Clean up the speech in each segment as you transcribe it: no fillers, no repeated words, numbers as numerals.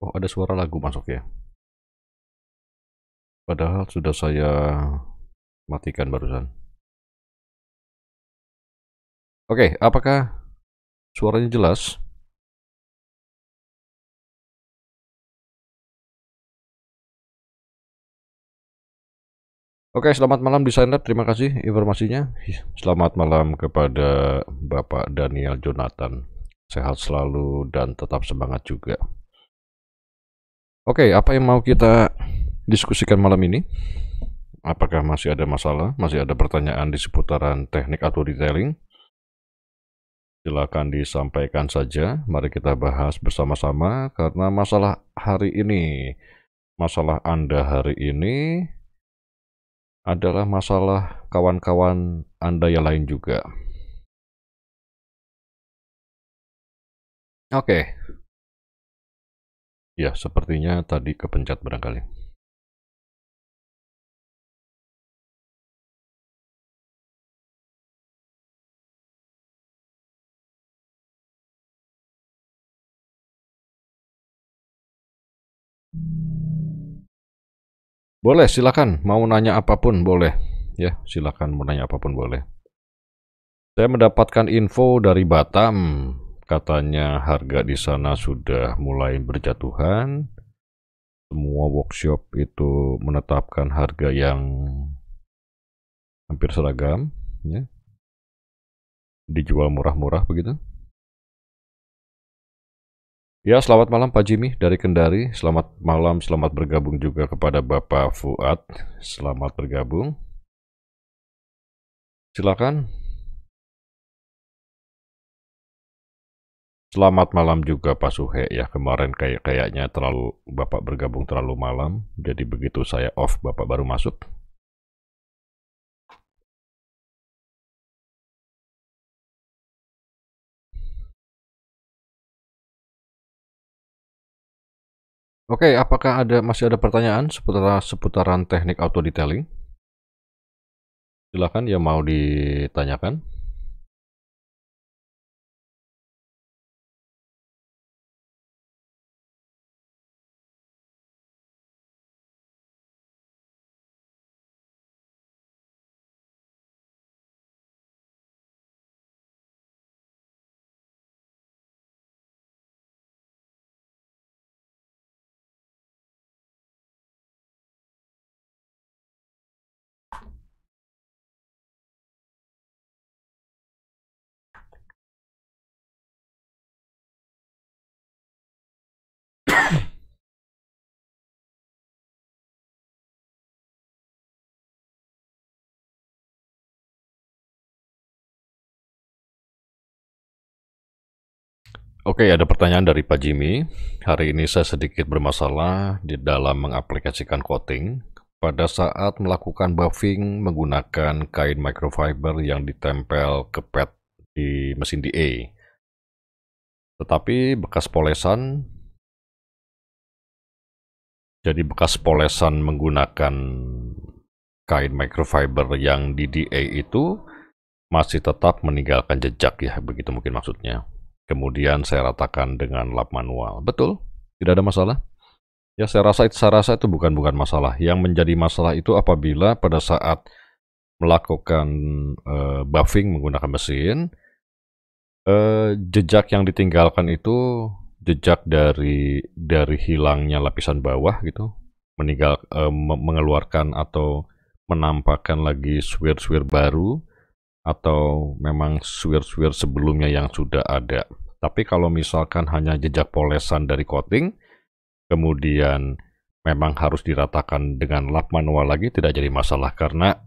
Oh, ada suara lagu masuk ya. Padahal sudah saya matikan barusan. Oke, apakah suaranya jelas? Oke, selamat malam desainer. Terima kasih informasinya. Selamat malam kepada Bapak Daniel Jonathan. Sehat selalu dan tetap semangat juga. Oke, apa yang mau kita diskusikan malam ini? Apakah masih ada masalah? Masih ada pertanyaan di seputaran teknik atau detailing? Silakan disampaikan saja. Mari kita bahas bersama-sama karena masalah hari ini, masalah Anda hari ini adalah masalah kawan-kawan Anda yang lain juga. Oke. Ya, sepertinya tadi kepencet barangkali. Boleh, silakan. Mau nanya apapun boleh. Ya, silakan mau nanya apapun boleh. Saya mendapatkan info dari Batam. Katanya harga di sana sudah mulai berjatuhan. Semua workshop itu menetapkan harga yang hampir seragam, ya. Dijual murah-murah begitu. Ya, selamat malam Pak Jimmy dari Kendari. Selamat malam, selamat bergabung juga kepada Bapak Fuad. Selamat bergabung. Silakan. Selamat malam juga Pak Suhe ya. Kemarin kayaknya terlalu Bapak bergabung terlalu malam. Jadi begitu saya off Bapak baru masuk. Oke, apakah masih ada pertanyaan seputaran teknik auto detailing? Silakan yang mau ditanyakan. Oke, ada pertanyaan dari Pak Jimmy. Hari ini saya sedikit bermasalah di dalam mengaplikasikan coating. Pada saat melakukan buffing menggunakan kain microfiber yang ditempel ke pad di mesin DA. Tetapi bekas polesan menggunakan kain microfiber yang di DA itu masih tetap meninggalkan jejak ya, begitu mungkin maksudnya. Kemudian saya ratakan dengan lap manual. Betul, tidak ada masalah. Ya, saya rasa itu bukan masalah. Yang menjadi masalah itu apabila pada saat melakukan buffing menggunakan mesin, jejak yang ditinggalkan itu jejak dari hilangnya lapisan bawah gitu, mengeluarkan atau menampakkan lagi swir-swir baru atau memang swir-swir sebelumnya yang sudah ada. Tapi kalau misalkan hanya jejak polesan dari coating, kemudian memang harus diratakan dengan lap manual lagi, tidak jadi masalah karena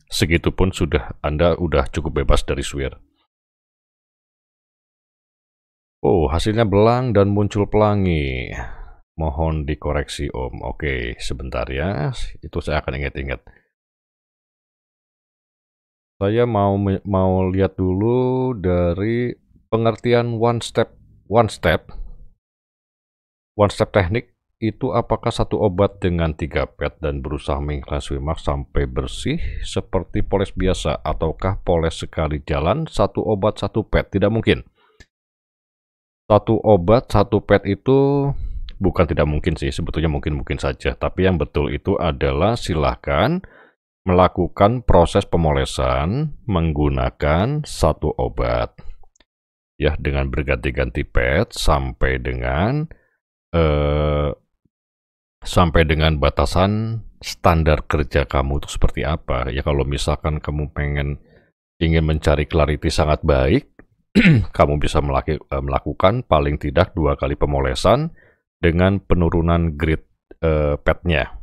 segitu pun Anda udah cukup bebas dari swir. Oh, hasilnya belang dan muncul pelangi. Mohon dikoreksi Om. Oke, sebentar ya. Itu saya akan ingat-ingat. Saya mau lihat dulu dari pengertian one step teknik itu apakah satu obat dengan 3 pad dan berusaha mengikhlaskan Swimax sampai bersih seperti poles biasa ataukah poles sekali jalan satu obat satu pad? Tidak mungkin. Satu obat satu pad itu Bukan tidak mungkin sih, sebetulnya mungkin-mungkin saja. Tapi yang betul itu adalah silahkan melakukan proses pemolesan menggunakan satu obat. Ya, dengan berganti-ganti pad sampai dengan batasan standar kerja kamu itu seperti apa. Ya, kalau misalkan kamu ingin mencari clarity sangat baik, kamu bisa melakukan paling tidak 2 kali pemolesan dengan penurunan grid pad-nya.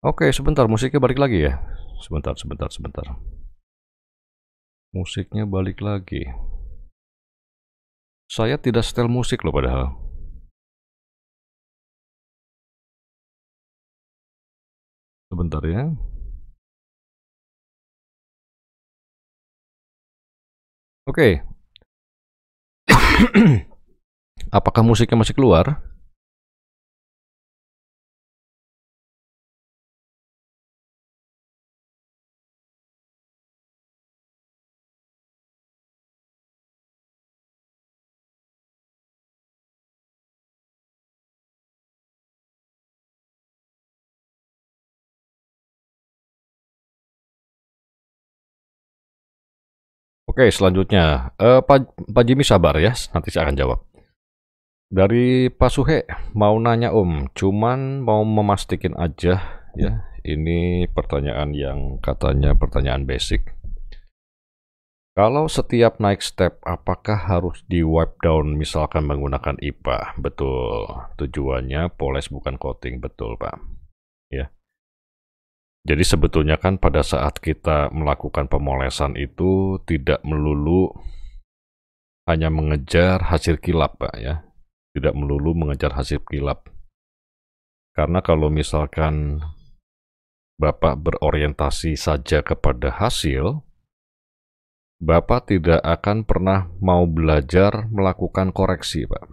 Oke, sebentar, musiknya balik lagi ya. Sebentar. Musiknya balik lagi. Saya tidak setel musik loh padahal. Sebentar ya. Oke. Apakah musiknya masih keluar? Oke, selanjutnya. Pak Jimmy sabar ya, nanti saya akan jawab. Dari Pak Suhe, mau nanya Om, cuman mau memastikan aja ya. Ini pertanyaan yang katanya pertanyaan basic. Kalau setiap naik step, apakah harus di wipe down misalkan menggunakan IPA? Betul, tujuannya poles bukan coating, betul Pak. Ya. Jadi sebetulnya kan pada saat kita melakukan pemolesan itu tidak melulu hanya mengejar hasil kilap Pak ya. Tidak melulu mengejar hasil kilap. Karena kalau misalkan Bapak berorientasi saja kepada hasil, Bapak tidak akan pernah mau belajar melakukan koreksi, Pak.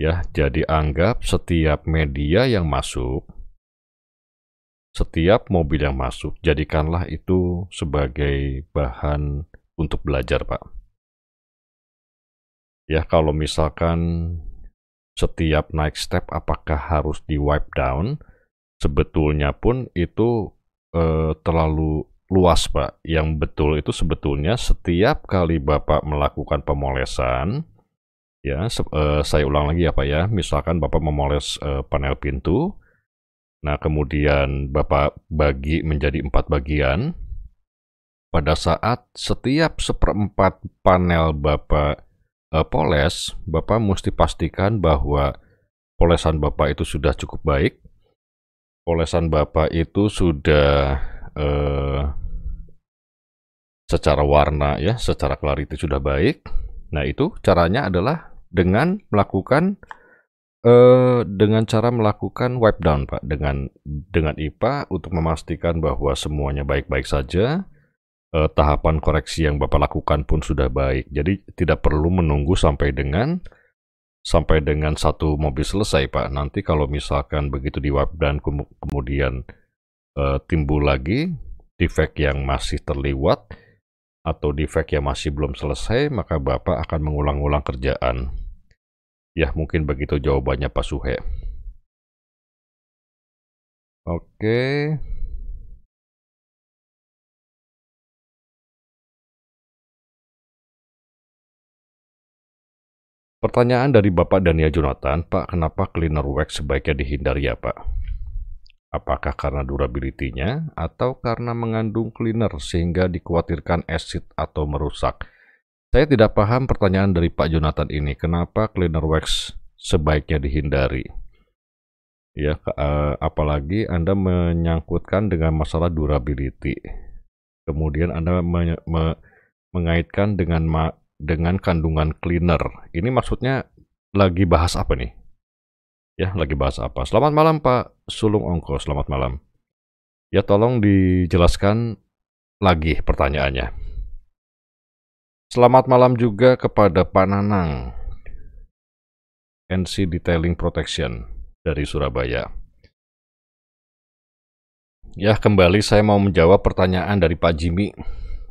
Ya, jadi anggap setiap media yang masuk, setiap mobil yang masuk, jadikanlah itu sebagai bahan untuk belajar, Pak. Ya, kalau misalkan setiap naik step apakah harus di wipe down, sebetulnya pun itu terlalu luas Pak. Yang betul itu sebetulnya setiap kali Bapak melakukan pemolesan, ya saya ulang lagi ya Pak ya, misalkan Bapak memoles panel pintu, nah kemudian Bapak bagi menjadi 4 bagian, pada saat setiap 1/4 panel Bapak poles, Bapak mesti pastikan bahwa polesan Bapak itu sudah cukup baik, polesan Bapak itu sudah secara warna ya, secara clarity sudah baik. Nah, itu caranya adalah dengan melakukan cara melakukan wipe down, Pak, dengan IPA untuk memastikan bahwa semuanya baik-baik saja. Tahapan koreksi yang Bapak lakukan pun sudah baik. Jadi tidak perlu menunggu sampai dengan satu mobil selesai, Pak. Nanti kalau misalkan begitu di wipe down kemudian timbul lagi defect yang masih terliwat atau defect yang masih belum selesai, maka Bapak akan mengulang-ulang kerjaan. Ya, mungkin begitu jawabannya Pak Suhe. Oke. Pertanyaan dari Bapak Dania Jonathan, Pak, kenapa cleaner wax sebaiknya dihindari ya, Pak? Apakah karena durability-nya atau karena mengandung cleaner sehingga dikhawatirkan acid atau merusak? Saya tidak paham pertanyaan dari Pak Jonathan ini. Kenapa cleaner wax sebaiknya dihindari? Ya, apalagi Anda menyangkutkan dengan masalah durability. Kemudian Anda mengaitkan dengan kandungan cleaner. Ini maksudnya lagi bahas apa nih? Ya, lagi bahas apa? Selamat malam Pak Sulung Ongko, selamat malam. Ya, tolong dijelaskan lagi pertanyaannya. Selamat malam juga kepada Pak Nanang, NC Detailing Protection dari Surabaya. Ya, kembali saya mau menjawab pertanyaan dari Pak Jimmy.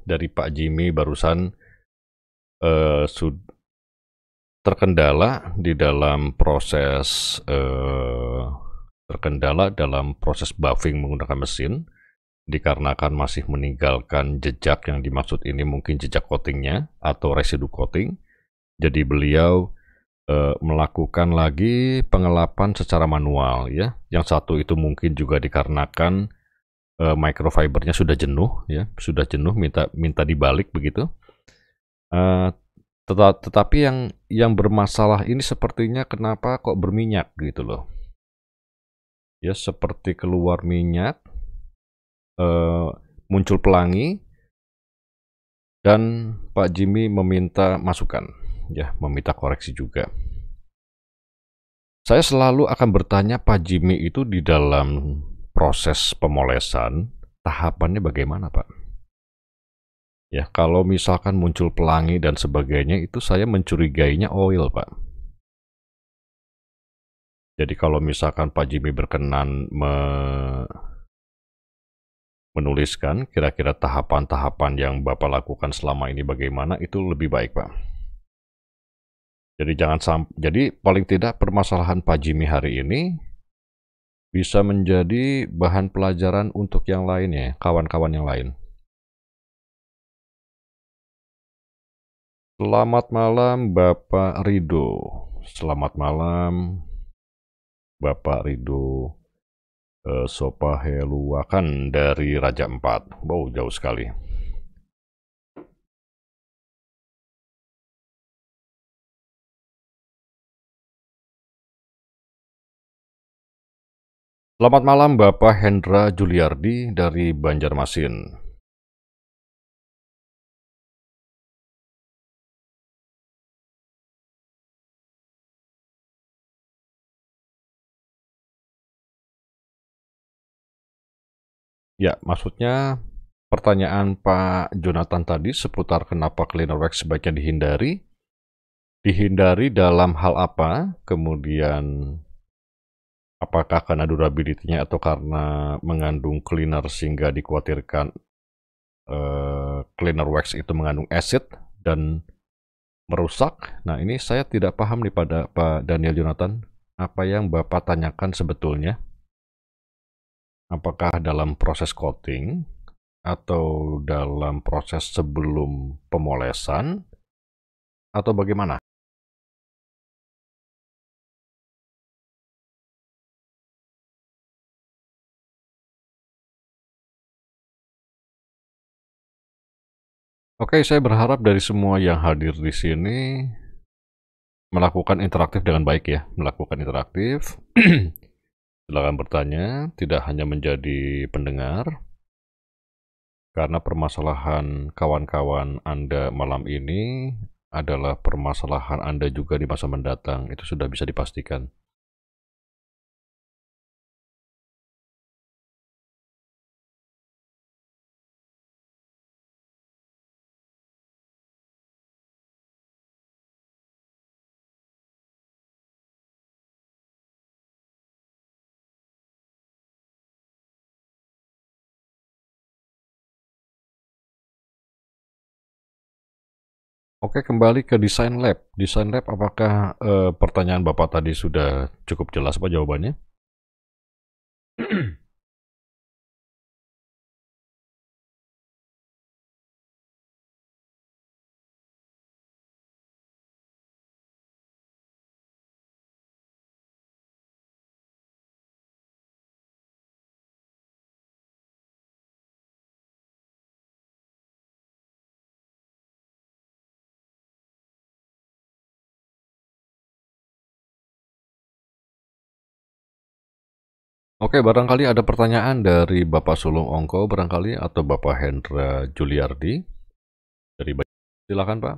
Dari Pak Jimmy barusan terkendala di dalam proses buffing menggunakan mesin dikarenakan masih meninggalkan jejak yang dimaksud ini mungkin jejak coatingnya atau residu coating. Jadi beliau melakukan lagi pengelapan secara manual ya. Yang satu itu mungkin juga dikarenakan microfibernya sudah jenuh ya, sudah jenuh minta dibalik begitu. Tetapi yang bermasalah ini sepertinya kenapa kok berminyak gitu loh. Ya seperti keluar minyak, muncul pelangi, dan Pak Jimmy meminta masukan, ya meminta koreksi juga. Saya selalu akan bertanya Pak Jimmy itu di dalam proses pemolesan, tahapannya bagaimana Pak? Ya, kalau misalkan muncul pelangi dan sebagainya, itu saya mencurigainya oil, Pak. Jadi kalau misalkan Pak Jimmy berkenan menuliskan kira-kira tahapan-tahapan yang Bapak lakukan selama ini bagaimana, itu lebih baik, Pak. Jadi paling tidak permasalahan Pak Jimmy hari ini bisa menjadi bahan pelajaran untuk yang lainnya, kawan-kawan yang lain. Selamat malam Bapak Rido. Selamat malam Bapak Rido Sopaheluakan dari Raja Empat. Wow, jauh sekali. Selamat malam Bapak Hendra Juliardi dari Banjarmasin. Ya, maksudnya pertanyaan Pak Jonathan tadi seputar kenapa cleaner wax sebaiknya dihindari. Dihindari dalam hal apa? Kemudian apakah karena durability-nya atau karena mengandung cleaner sehingga dikhawatirkan cleaner wax itu mengandung acid dan merusak? Nah, ini saya tidak paham nih pada Pak Daniel Jonathan. Apa yang Bapak tanyakan sebetulnya? Apakah dalam proses coating atau dalam proses sebelum pemolesan atau bagaimana? Oke, saya berharap dari semua yang hadir di sini melakukan interaktif dengan baik ya, melakukan interaktif. Silakan bertanya, tidak hanya menjadi pendengar, karena permasalahan kawan-kawan Anda malam ini adalah permasalahan Anda juga di masa mendatang, itu sudah bisa dipastikan. Oke, kembali ke desain lab. Desain lab, apakah pertanyaan Bapak tadi sudah cukup jelas Pak jawabannya? Oke, barangkali ada pertanyaan dari Bapak Sulung Ongko barangkali atau Bapak Hendra Juliardi dari Silakan Pak.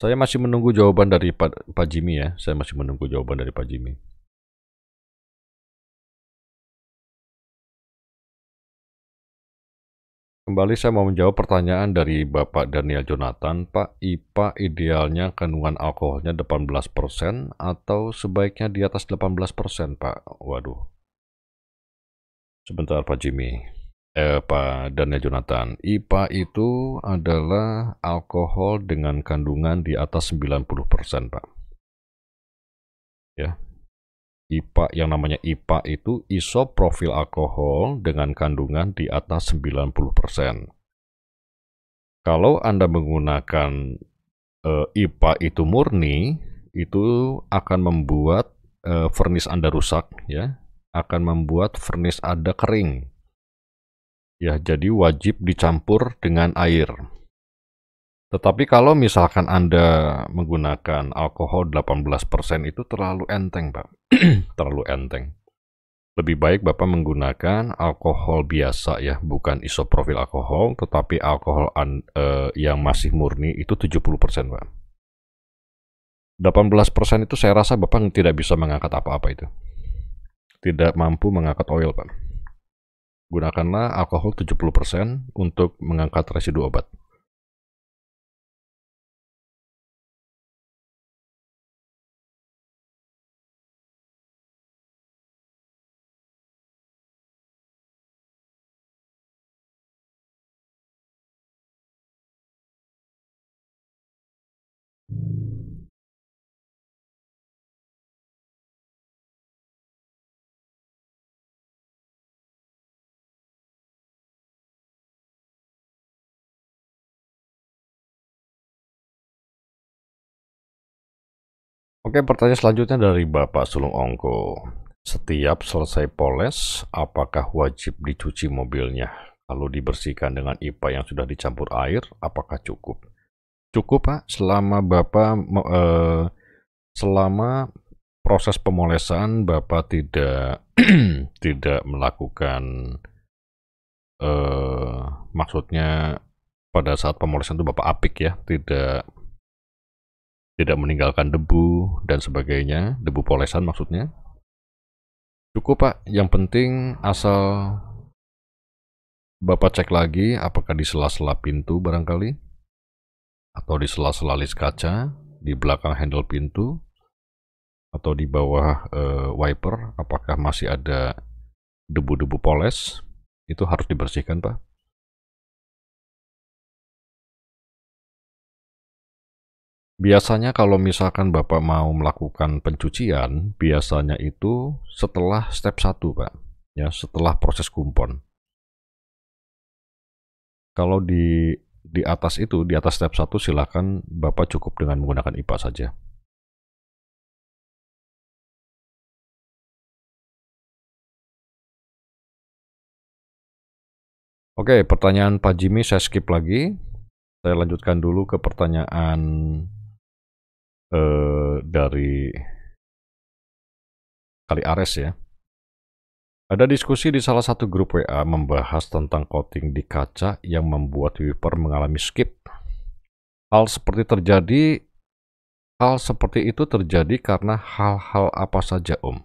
Saya masih menunggu jawaban dari Pak Jimmy ya. Saya masih menunggu jawaban dari Pak Jimmy. Kembali saya mau menjawab pertanyaan dari Bapak Daniel Jonathan. Pak, IPA idealnya kandungan alkoholnya 18% atau sebaiknya di atas 18%, Pak? Waduh. Sebentar Pak Jimmy. Pak Daniel Jonathan. IPA itu adalah alkohol dengan kandungan di atas 90%, Pak. Ya. IPA yang namanya IPA itu isoprofil alkohol dengan kandungan di atas 90%. Kalau Anda menggunakan IPA itu murni, itu akan membuat furnace Anda rusak, ya. Akan membuat furnace Anda kering. Ya, jadi wajib dicampur dengan air. Tetapi kalau misalkan Anda menggunakan alkohol 18% itu terlalu enteng, Pak. Terlalu enteng. Lebih baik Bapak menggunakan alkohol biasa ya, bukan isoprofil alkohol, tetapi alkohol yang masih murni itu 70%, Pak. 18% itu saya rasa Bapak tidak bisa mengangkat apa-apa itu. Tidak mampu mengangkat oil, Pak. Gunakanlah alkohol 70% untuk mengangkat residu obat. Oke, pertanyaan selanjutnya dari Bapak Sulung Ongko. Setiap selesai poles, apakah wajib dicuci mobilnya? Kalau dibersihkan dengan IPA yang sudah dicampur air, apakah cukup? Cukup, Pak, selama selama proses pemolesan Bapak tidak tidak melakukan maksudnya pada saat pemolesan itu Bapak apik ya, tidak meninggalkan debu dan sebagainya, debu polesan maksudnya. Cukup Pak, yang penting asal Bapak cek lagi apakah di sela-sela pintu barangkali, atau di sela-sela lis kaca, di belakang handle pintu, atau di bawah wiper, apakah masih ada debu-debu poles, itu harus dibersihkan Pak. Biasanya kalau misalkan Bapak mau melakukan pencucian, biasanya itu setelah step 1, Pak. Ya, setelah proses kumpon. Kalau di atas itu, di atas step 1 silakan Bapak cukup dengan menggunakan IPA saja. Oke, pertanyaan Pak Jimmy saya skip lagi. Saya lanjutkan dulu ke pertanyaan dari Kali Ares ya. Ada diskusi di salah satu grup WA membahas tentang coating di kaca yang membuat wiper mengalami skip. Hal seperti itu terjadi karena hal-hal apa saja, Om?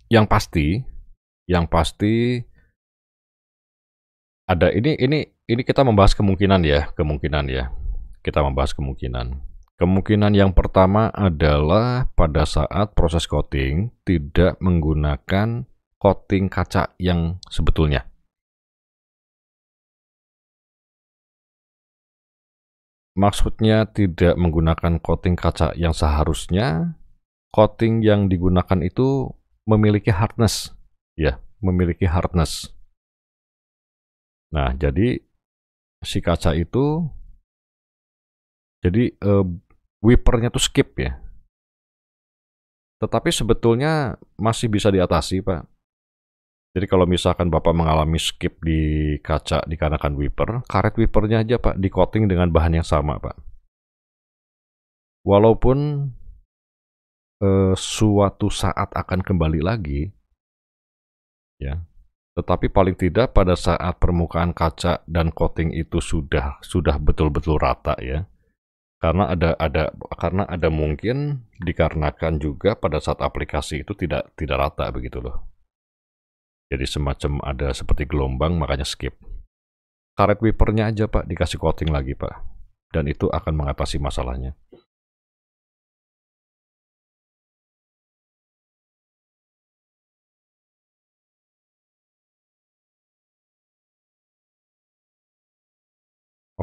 Yang pasti ada ini kita membahas kemungkinan ya. Kita membahas kemungkinan. Kemungkinan yang pertama adalah pada saat proses coating tidak menggunakan coating kaca yang sebetulnya. Maksudnya tidak menggunakan coating kaca yang seharusnya, coating yang digunakan itu memiliki hardness, ya, memiliki hardness. Nah, jadi si kaca itu, jadi wipernya tuh skip ya. Tetapi sebetulnya masih bisa diatasi, Pak. Jadi kalau misalkan Bapak mengalami skip di kaca dikarenakan wiper, karet wipernya aja Pak, di coating dengan bahan yang sama Pak. Walaupun suatu saat akan kembali lagi, ya, tetapi paling tidak pada saat permukaan kaca dan coating itu sudah betul-betul rata ya. Karena ada mungkin dikarenakan juga pada saat aplikasi itu tidak rata begitu loh. Jadi semacam ada seperti gelombang makanya skip. Karet wipernya aja Pak dikasih coating lagi Pak. Dan itu akan mengatasi masalahnya.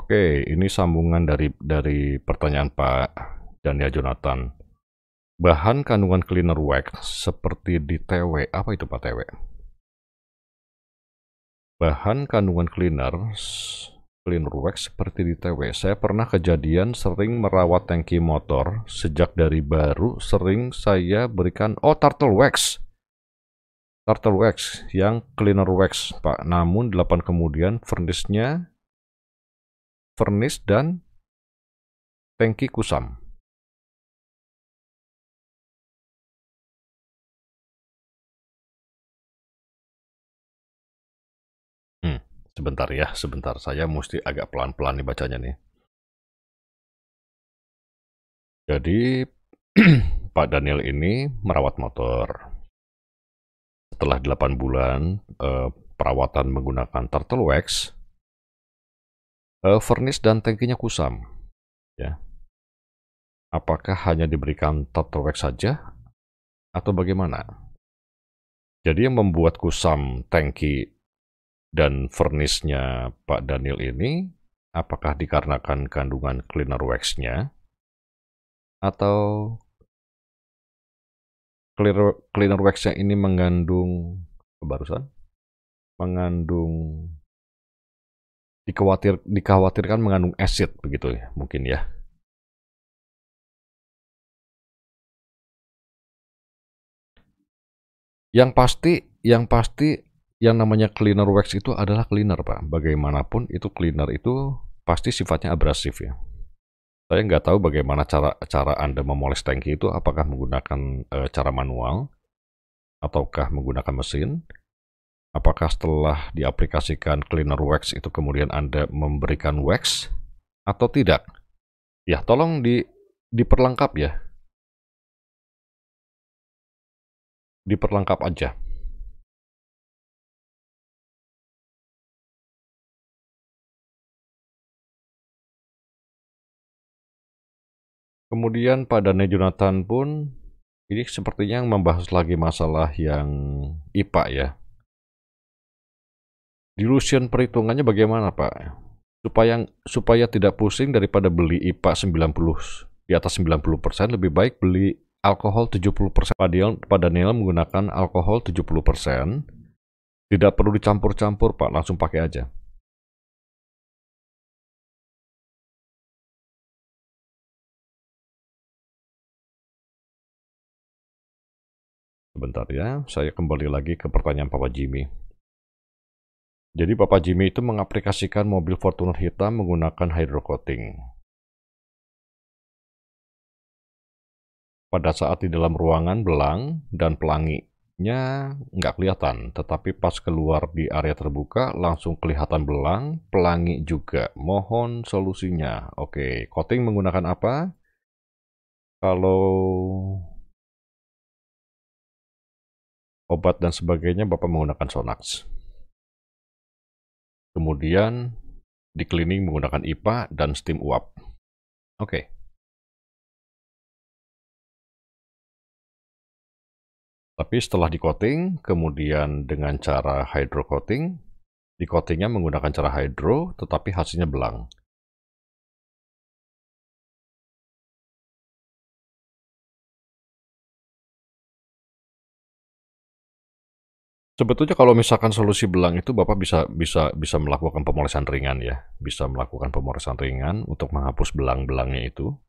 Oke, ini sambungan dari pertanyaan Pak Daniel Jonathan. Bahan kandungan cleaner wax seperti di TW, apa itu Pak TW? Bahan kandungan cleaner wax seperti di TW. Saya pernah kejadian sering merawat tangki motor. Sejak dari baru sering saya berikan, turtle wax. Turtle wax yang cleaner wax Pak. Namun 8 kemudian furnace-nya dan tangki kusam. Sebentar ya, sebentar. Saya mesti agak pelan-pelan nih bacanya nih. Jadi, Pak Daniel ini merawat motor. Setelah 8 bulan perawatan menggunakan turtle wax, furnace dan tangkinya kusam. Ya. Apakah hanya diberikan turtle wax saja atau bagaimana? Jadi yang membuat kusam tangki dan furnace-nya Pak Daniel ini, apakah dikarenakan kandungan cleaner wax-nya atau cleaner wax-nya ini mengandung dikhawatirkan mengandung acid begitu ya, mungkin ya. Yang pasti yang namanya cleaner wax itu adalah cleaner Pak. Bagaimanapun itu cleaner itu pasti sifatnya abrasif ya. Saya nggak tahu bagaimana cara Anda memoles tangki itu, apakah menggunakan cara manual ataukah menggunakan mesin. Apakah setelah diaplikasikan cleaner wax itu kemudian Anda memberikan wax atau tidak? Ya, tolong diperlengkap ya. Diperlengkap aja. Kemudian Pak Daniel Jonathan pun ini sepertinya membahas lagi masalah yang IPA ya. Dilution perhitungannya bagaimana Pak? Supaya tidak pusing daripada beli IPA 90 di atas 90%, lebih baik beli alkohol 70%. Pak Daniel menggunakan alkohol 70%. Tidak perlu dicampur-campur Pak, langsung pakai aja. Sebentar ya, saya kembali lagi ke pertanyaan Papa Jimmy. Jadi Papa Jimmy itu mengaplikasikan mobil Fortuner hitam menggunakan hydrocoating. Pada saat di dalam ruangan belang dan pelanginya nggak kelihatan, tetapi pas keluar di area terbuka langsung kelihatan belang, pelangi juga. Mohon solusinya. Oke, coating menggunakan apa? Kalau obat dan sebagainya Bapak menggunakan Sonax. Kemudian di cleaning menggunakan IPA dan steam uap. Oke. Tapi setelah di coating, kemudian dengan cara hydro coating, di coatingnya menggunakan cara hydro, tetapi hasilnya belang. Sebetulnya kalau misalkan solusi belang itu Bapak bisa melakukan pemolesan ringan ya, bisa melakukan pemolesan ringan untuk menghapus belang-belangnya itu,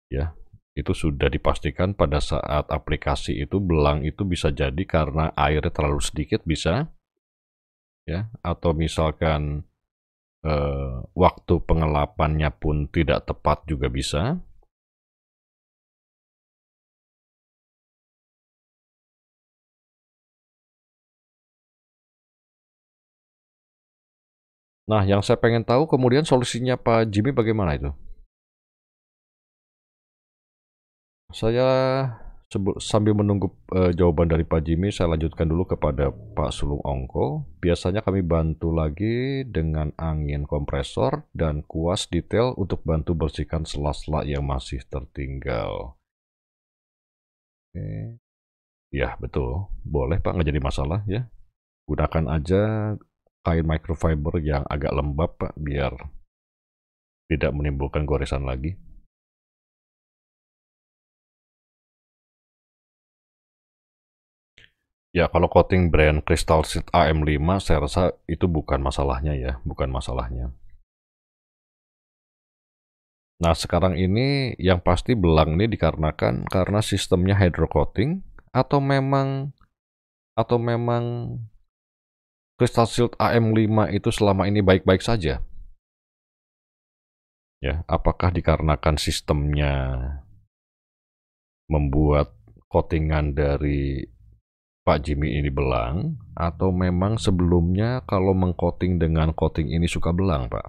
ya. Itu sudah dipastikan pada saat aplikasi itu belang itu bisa jadi karena airnya terlalu sedikit bisa, ya, atau misalkan waktu pengelapannya pun tidak tepat juga bisa. Nah, yang saya pengen tahu kemudian solusinya Pak Jimmy bagaimana itu? Saya sambil menunggu jawaban dari Pak Jimmy, saya lanjutkan dulu kepada Pak Sulung Ongko. Biasanya kami bantu lagi dengan angin kompresor dan kuas detail untuk bantu bersihkan sela-sela yang masih tertinggal. Oke. Ya, betul. Boleh Pak, nggak jadi masalah ya. Gunakan aja kain microfiber yang agak lembab Pak, biar tidak menimbulkan goresan lagi. Ya, kalau coating brand Crystal Shield AM5 saya rasa itu bukan masalahnya ya, bukan masalahnya. Nah, sekarang ini yang pasti belang ini dikarenakan karena sistemnya hydrocoating atau memang Crystal Shield AM5 itu selama ini baik-baik saja. Ya, apakah dikarenakan sistemnya membuat coatingan dari Pak Jimmy ini belang, atau memang sebelumnya kalau mengcoating dengan coating ini suka belang, Pak?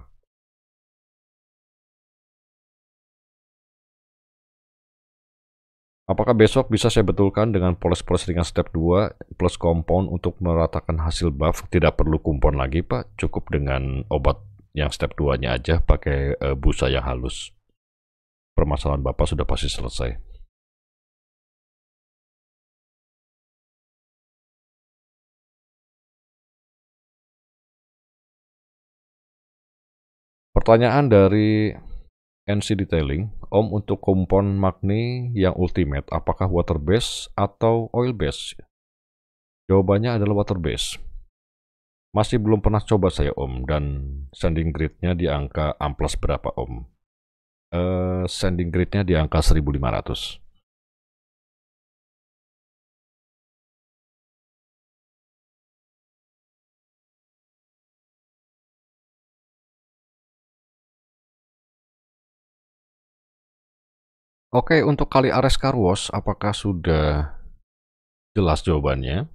Apakah besok bisa saya betulkan dengan poles-poles ringan step 2 plus kompon untuk meratakan hasil buff? Tidak perlu kumpon lagi, Pak. Cukup dengan obat yang step 2-nya aja pakai busa yang halus. Permasalahan Bapak sudah pasti selesai. Pertanyaan dari NC Detailing, Om, untuk kompon magni yang ultimate, apakah water base atau oil base? Jawabannya adalah water base. Masih belum pernah coba saya, Om, dan sending grade-nya di angka amplas berapa, Om? Sending grade-nya di angka 1500. Oke, untuk kali Ares Car Wash, apakah sudah jelas jawabannya?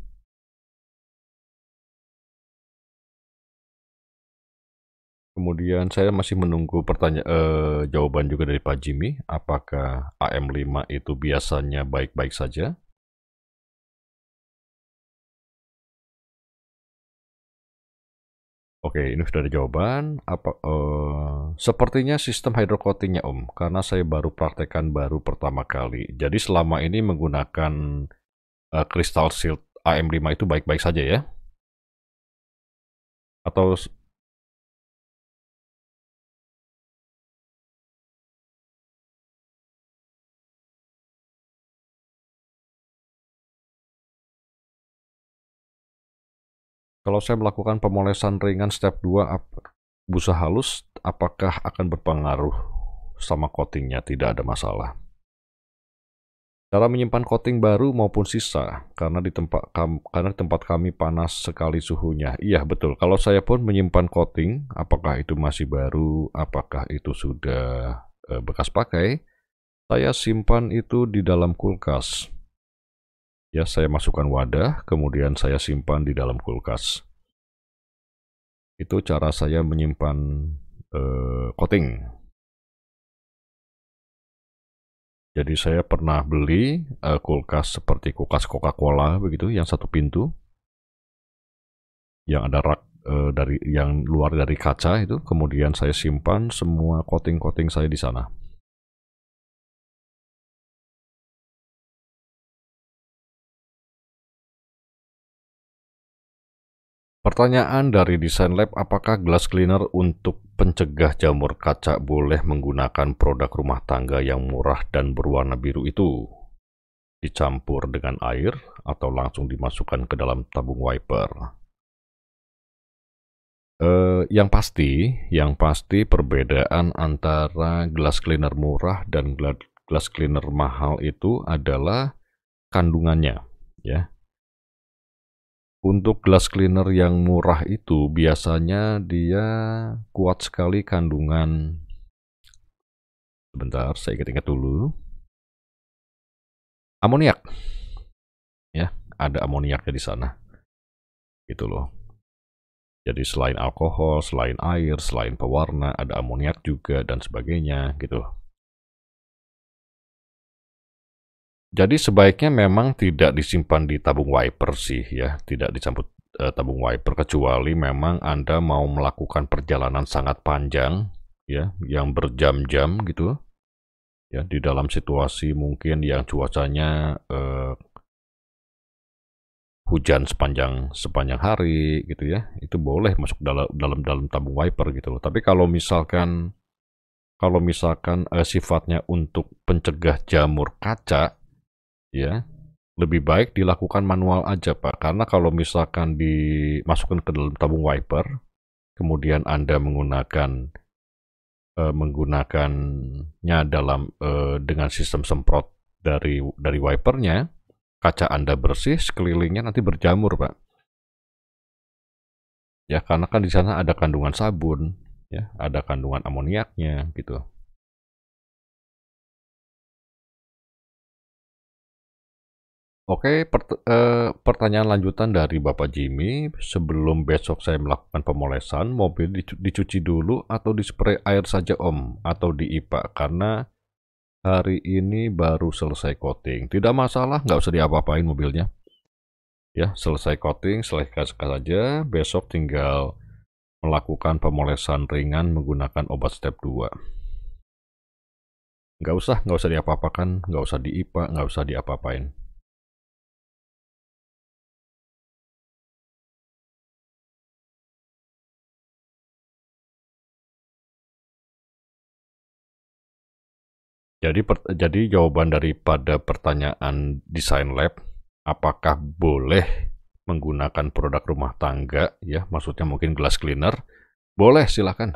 Kemudian saya masih menunggu jawaban juga dari Pak Jimmy, apakah AM5 itu biasanya baik-baik saja? Oke, ini sudah ada jawaban. Sepertinya sistem hydrocoating-nya, Om, karena saya baru praktekkan baru pertama kali. Jadi selama ini menggunakan Crystal Shield AM5 itu baik-baik saja ya? Atau kalau saya melakukan pemolesan ringan step 2 busa halus, apakah akan berpengaruh sama coatingnya? Tidak ada masalah. Cara menyimpan coating baru maupun sisa, karena di tempat kami panas sekali suhunya. Iya, betul. Kalau saya pun menyimpan coating, apakah itu masih baru, apakah itu sudah bekas pakai, saya simpan itu di dalam kulkas. Ya, saya masukkan wadah, kemudian saya simpan di dalam kulkas. Itu cara saya menyimpan coating. Jadi saya pernah beli kulkas seperti kulkas Coca-Cola begitu, yang satu pintu, yang ada rak dari yang luar dari kaca itu. Kemudian saya simpan semua coating-coating saya di sana. Pertanyaan dari Design Lab, apakah glass cleaner untuk pencegah jamur kaca boleh menggunakan produk rumah tangga yang murah dan berwarna biru itu? Dicampur dengan air atau langsung dimasukkan ke dalam tabung wiper? Yang pasti perbedaan antara glass cleaner murah dan glass cleaner mahal itu adalah kandungannya, ya. Untuk glass cleaner yang murah itu biasanya dia kuat sekali kandungan. Sebentar, saya ingat-ingat dulu. Amoniak, ya, ada amoniaknya di sana, gitu loh. Jadi selain alkohol, selain air, selain pewarna, ada amoniak juga dan sebagainya, gitu. Jadi sebaiknya memang tidak disimpan di tabung wiper sih ya, tidak dicampur tabung wiper kecuali memang Anda mau melakukan perjalanan sangat panjang ya, yang berjam-jam gitu ya, di dalam situasi mungkin yang cuacanya hujan sepanjang hari gitu ya, itu boleh masuk dalam tabung wiper gitu loh. Tapi kalau misalkan kalau misalkan sifatnya untuk pencegah jamur kaca, ya, lebih baik dilakukan manual aja, Pak. Karena kalau misalkan dimasukkan ke dalam tabung wiper, kemudian Anda menggunakannya dengan sistem semprot dari wipernya, kaca Anda bersih, sekelilingnya nanti berjamur, Pak. Ya, karena kan di sana ada kandungan sabun, ya, ada kandungan amoniaknya, gitu. Oke, pertanyaan lanjutan dari Bapak Jimmy, sebelum besok saya melakukan pemolesan, mobil dicuci dulu atau dispray air saja Om, atau diipa, karena hari ini baru selesai coating. Tidak masalah, nggak usah diapa-apain mobilnya. Ya, selesai coating, selesai saja, besok tinggal melakukan pemolesan ringan menggunakan obat step 2. Nggak usah diapa-apakan, nggak usah diipa, nggak usah diapa-apain. Jadi jawaban daripada pertanyaan desain lab, apakah boleh menggunakan produk rumah tangga, ya, maksudnya mungkin glass cleaner, boleh, silakan,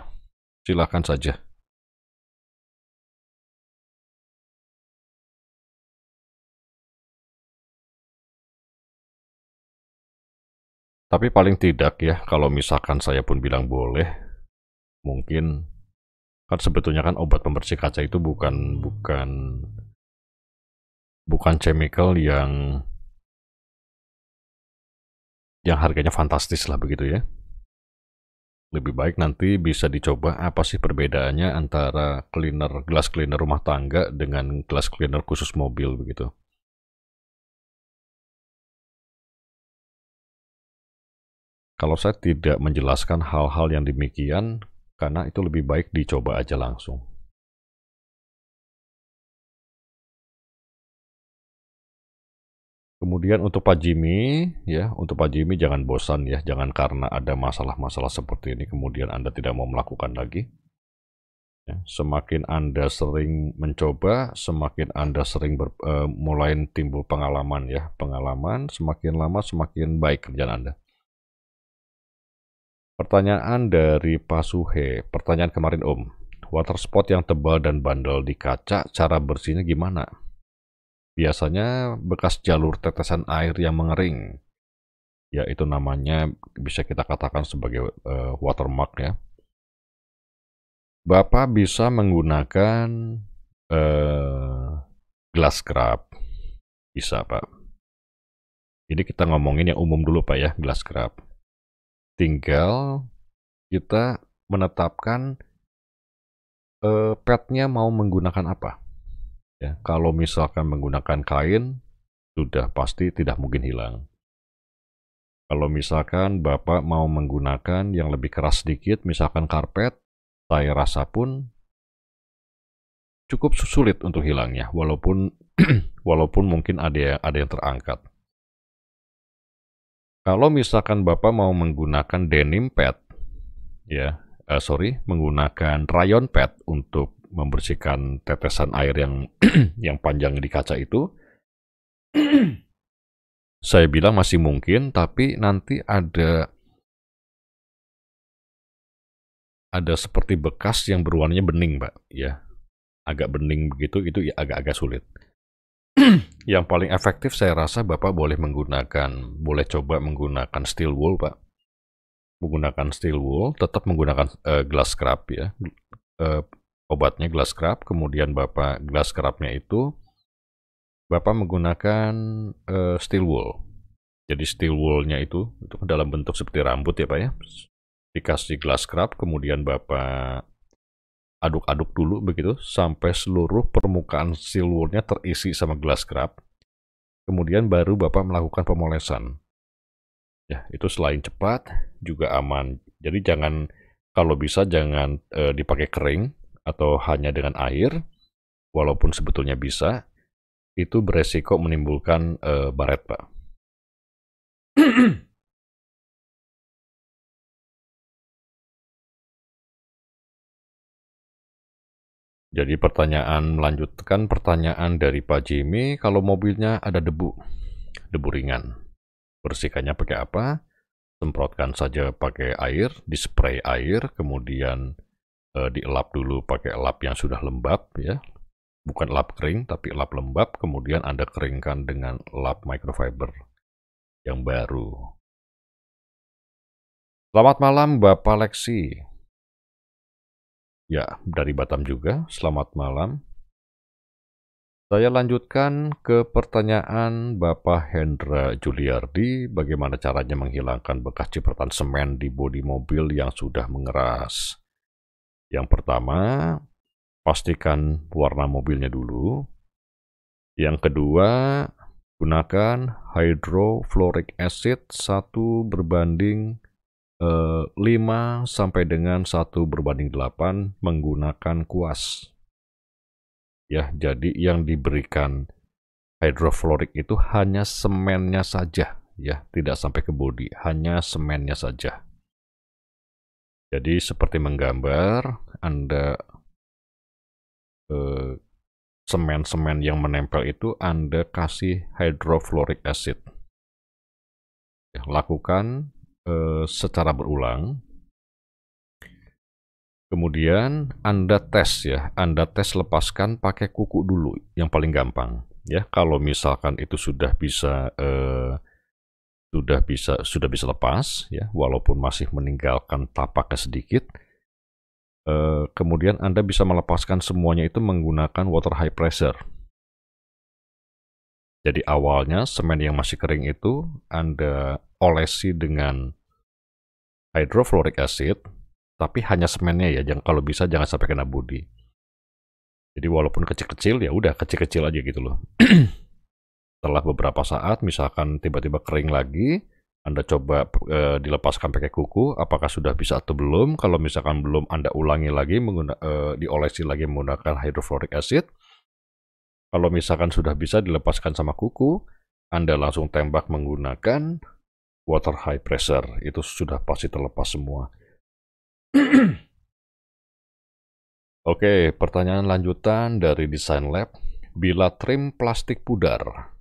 silakan saja. Tapi paling tidak ya, kalau misalkan saya pun bilang boleh, mungkin kan sebetulnya kan obat pembersih kaca itu bukan bukan bukan chemical yang harganya fantastis lah begitu ya. Lebih baik nanti bisa dicoba apa sih perbedaannya antara glass cleaner rumah tangga dengan glass cleaner khusus mobil begitu. Kalau saya tidak menjelaskan hal-hal yang demikian, karena itu lebih baik dicoba aja langsung. Kemudian untuk Pak Jimmy, ya, untuk Pak Jimmy jangan bosan ya, jangan karena ada masalah-masalah seperti ini kemudian Anda tidak mau melakukan lagi. Ya, semakin Anda sering mencoba, semakin Anda sering mulai timbul pengalaman ya, pengalaman semakin lama semakin baik kerjaan Anda. Pertanyaan dari Pak Suhe, pertanyaan kemarin Om, water spot yang tebal dan bandel di kaca, cara bersihnya gimana? Biasanya bekas jalur tetesan air yang mengering, ya itu namanya bisa kita katakan sebagai watermark ya. Bapak bisa menggunakan glass scrub, bisa Pak. Jadi kita ngomongin yang umum dulu Pak ya, glass scrub. Tinggal kita menetapkan padnya mau menggunakan apa. Ya, kalau misalkan menggunakan kain, sudah pasti tidak mungkin hilang. Kalau misalkan Bapak mau menggunakan yang lebih keras sedikit, misalkan karpet, saya rasa pun cukup sulit untuk hilangnya, walaupun walaupun mungkin ada yang terangkat. Kalau misalkan Bapak mau menggunakan denim pad, ya, menggunakan rayon pad untuk membersihkan tetesan air yang yang panjang di kaca itu, saya bilang masih mungkin, tapi nanti ada seperti bekas yang berwarnanya bening, Mbak, ya. Agak bening begitu, itu ya agak-agak sulit. Yang paling efektif saya rasa Bapak boleh coba menggunakan steel wool, Pak. Menggunakan steel wool, tetap menggunakan glass scrub ya. Uh, Obatnya glass scrub, kemudian Bapak glass scrubnya itu Bapak menggunakan steel wool. Jadi steel woolnya itu dalam bentuk seperti rambut ya Pak ya. Dikasih glass scrub, kemudian Bapak aduk-aduk dulu begitu sampai seluruh permukaan steel woolnya terisi sama glass scrub. Kemudian baru Bapak melakukan pemolesan. Ya, itu selain cepat juga aman. Jadi kalau bisa jangan dipakai kering atau hanya dengan air, walaupun sebetulnya bisa, itu beresiko menimbulkan baret, Pak. Jadi melanjutkan pertanyaan dari Pak Jimmy, kalau mobilnya ada debu ringan, bersihkannya pakai apa? Semprotkan saja pakai air, dispray air, kemudian dielap dulu pakai elap yang sudah lembab ya. Bukan elap kering, tapi elap lembab, kemudian Anda keringkan dengan elap microfiber yang baru. Selamat malam Bapak Lexi. Ya, dari Batam juga, selamat malam. Saya lanjutkan ke pertanyaan Bapak Hendra Juliardi, bagaimana caranya menghilangkan bekas cipratan semen di bodi mobil yang sudah mengeras. Yang pertama, pastikan warna mobilnya dulu. Yang kedua, gunakan hydrofluoric acid 1:5 sampai dengan 1:8 menggunakan kuas. Ya, jadi yang diberikan hydrofluoric itu hanya semennya saja, ya, tidak sampai ke bodi, hanya semennya saja. Jadi seperti menggambar, Anda semen-semen yang menempel itu Anda kasih hydrofluoric acid. Ya, lakukan secara berulang. Kemudian Anda tes ya, Anda tes lepaskan pakai kuku dulu, yang paling gampang. Ya, kalau misalkan itu sudah bisa lepas, ya, walaupun masih meninggalkan tapaknya sedikit. Kemudian Anda bisa melepaskan semuanya itu menggunakan water high pressure. Jadi awalnya semen yang masih kering itu Anda olesi dengan hydrofluoric acid, tapi hanya semennya ya, kalau bisa jangan sampai kena bodi. Jadi walaupun kecil-kecil, ya udah kecil-kecil aja gitu loh. Setelah beberapa saat, misalkan tiba-tiba kering lagi, Anda coba dilepaskan pakai kuku, apakah sudah bisa atau belum. Kalau misalkan belum, Anda ulangi lagi, diolesi lagi menggunakan hydrofluoric acid. Kalau misalkan sudah bisa dilepaskan sama kuku, Anda langsung tembak menggunakan water high pressure. Itu sudah pasti terlepas semua. Oke, pertanyaan lanjutan dari Design Lab. Bila trim plastik pudar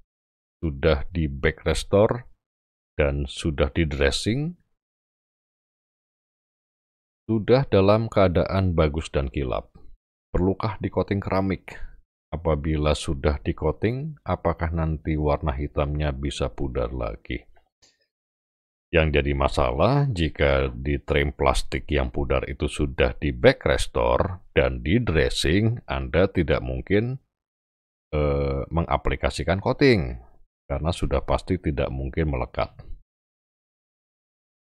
sudah di back restore dan sudah di dressing, sudah dalam keadaan bagus dan kilap, perlukah di coating keramik? Apabila sudah di coating, apakah nanti warna hitamnya bisa pudar lagi? Yang jadi masalah jika di trim plastik yang pudar itu sudah di back restore dan di dressing, Anda tidak mungkin mengaplikasikan coating karena sudah pasti tidak mungkin melekat.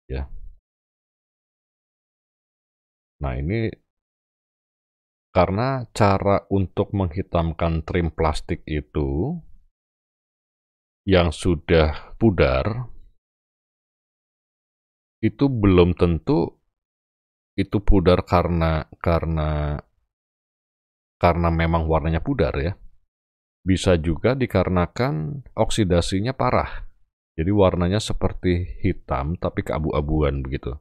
Ya. Nah, ini karena cara untuk menghitamkan trim plastik itu yang sudah pudar itu belum tentu itu pudar karena memang warnanya pudar ya. Bisa juga dikarenakan oksidasinya parah. Jadi warnanya seperti hitam tapi keabu-abuan begitu.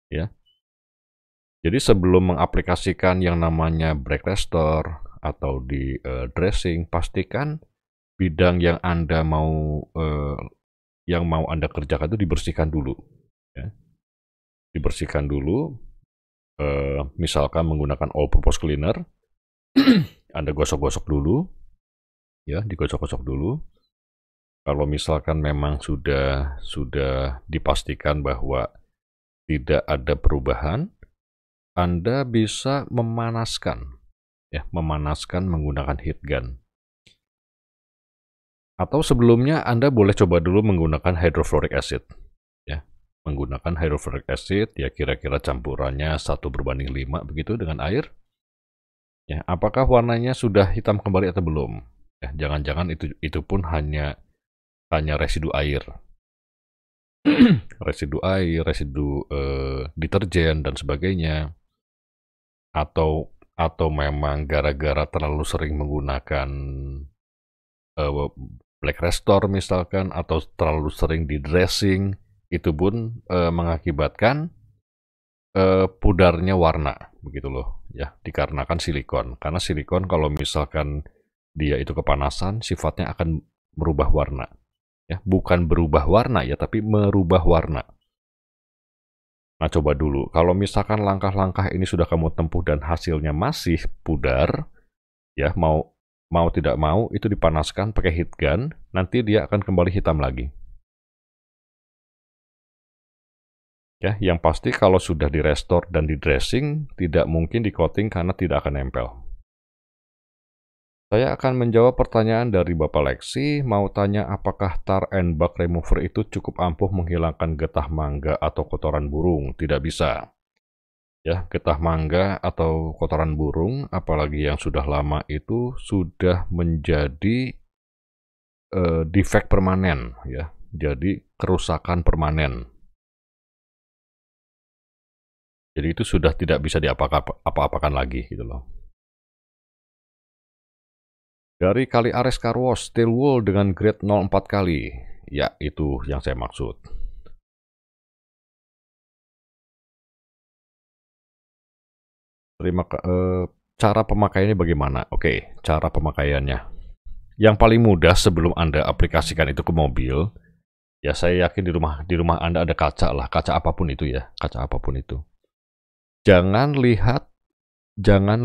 Ya. Jadi sebelum mengaplikasikan yang namanya back restore atau di dressing, pastikan bidang yang Anda mau Anda kerjakan itu dibersihkan dulu. Ya. Dibersihkan dulu, misalkan menggunakan all purpose cleaner, Anda gosok-gosok dulu. Ya, digosok-gosok dulu. Kalau misalkan memang sudah dipastikan bahwa tidak ada perubahan, Anda bisa memanaskan, ya, memanaskan menggunakan heat gun. Atau sebelumnya Anda boleh coba dulu menggunakan hydrofluoric acid, ya, menggunakan hydrofluoric acid, ya kira-kira campurannya 1:5 begitu dengan air. Ya, apakah warnanya sudah hitam kembali atau belum? Ya, jangan-jangan itu pun hanya residu air. Residu air, residu deterjen dan sebagainya. Atau memang gara-gara terlalu sering menggunakan black restore misalkan, atau terlalu sering di dressing, itu pun mengakibatkan pudarnya warna begitu loh. ya, dikarenakan silikon. Karena silikon kalau misalkan dia itu kepanasan, sifatnya akan merubah warna. Ya, bukan berubah warna ya, tapi merubah warna. Nah, coba dulu. Kalau misalkan langkah-langkah ini sudah kamu tempuh dan hasilnya masih pudar, ya mau mau tidak mau itu dipanaskan pakai heat gun, nanti dia akan kembali hitam lagi. Ya, yang pasti kalau sudah di-restore dan di-dressing, tidak mungkin di-coating karena tidak akan nempel. Saya akan menjawab pertanyaan dari Bapak Lexi, mau tanya apakah tar and bug remover itu cukup ampuh menghilangkan getah mangga atau kotoran burung? Tidak bisa. Ya, getah mangga atau kotoran burung, apalagi yang sudah lama itu sudah menjadi defect permanen, ya. Jadi kerusakan permanen. Jadi itu sudah tidak bisa diapa-apakan lagi gitu loh. Dari Kali Ares Carwash, steel wool dengan grade 04 kali. Ya, itu yang saya maksud. Cara pemakaiannya bagaimana? Oke, cara pemakaiannya. Yang paling mudah sebelum Anda aplikasikan itu ke mobil, ya saya yakin di rumah Anda ada kaca lah, kaca apapun itu ya, kaca apapun itu. Jangan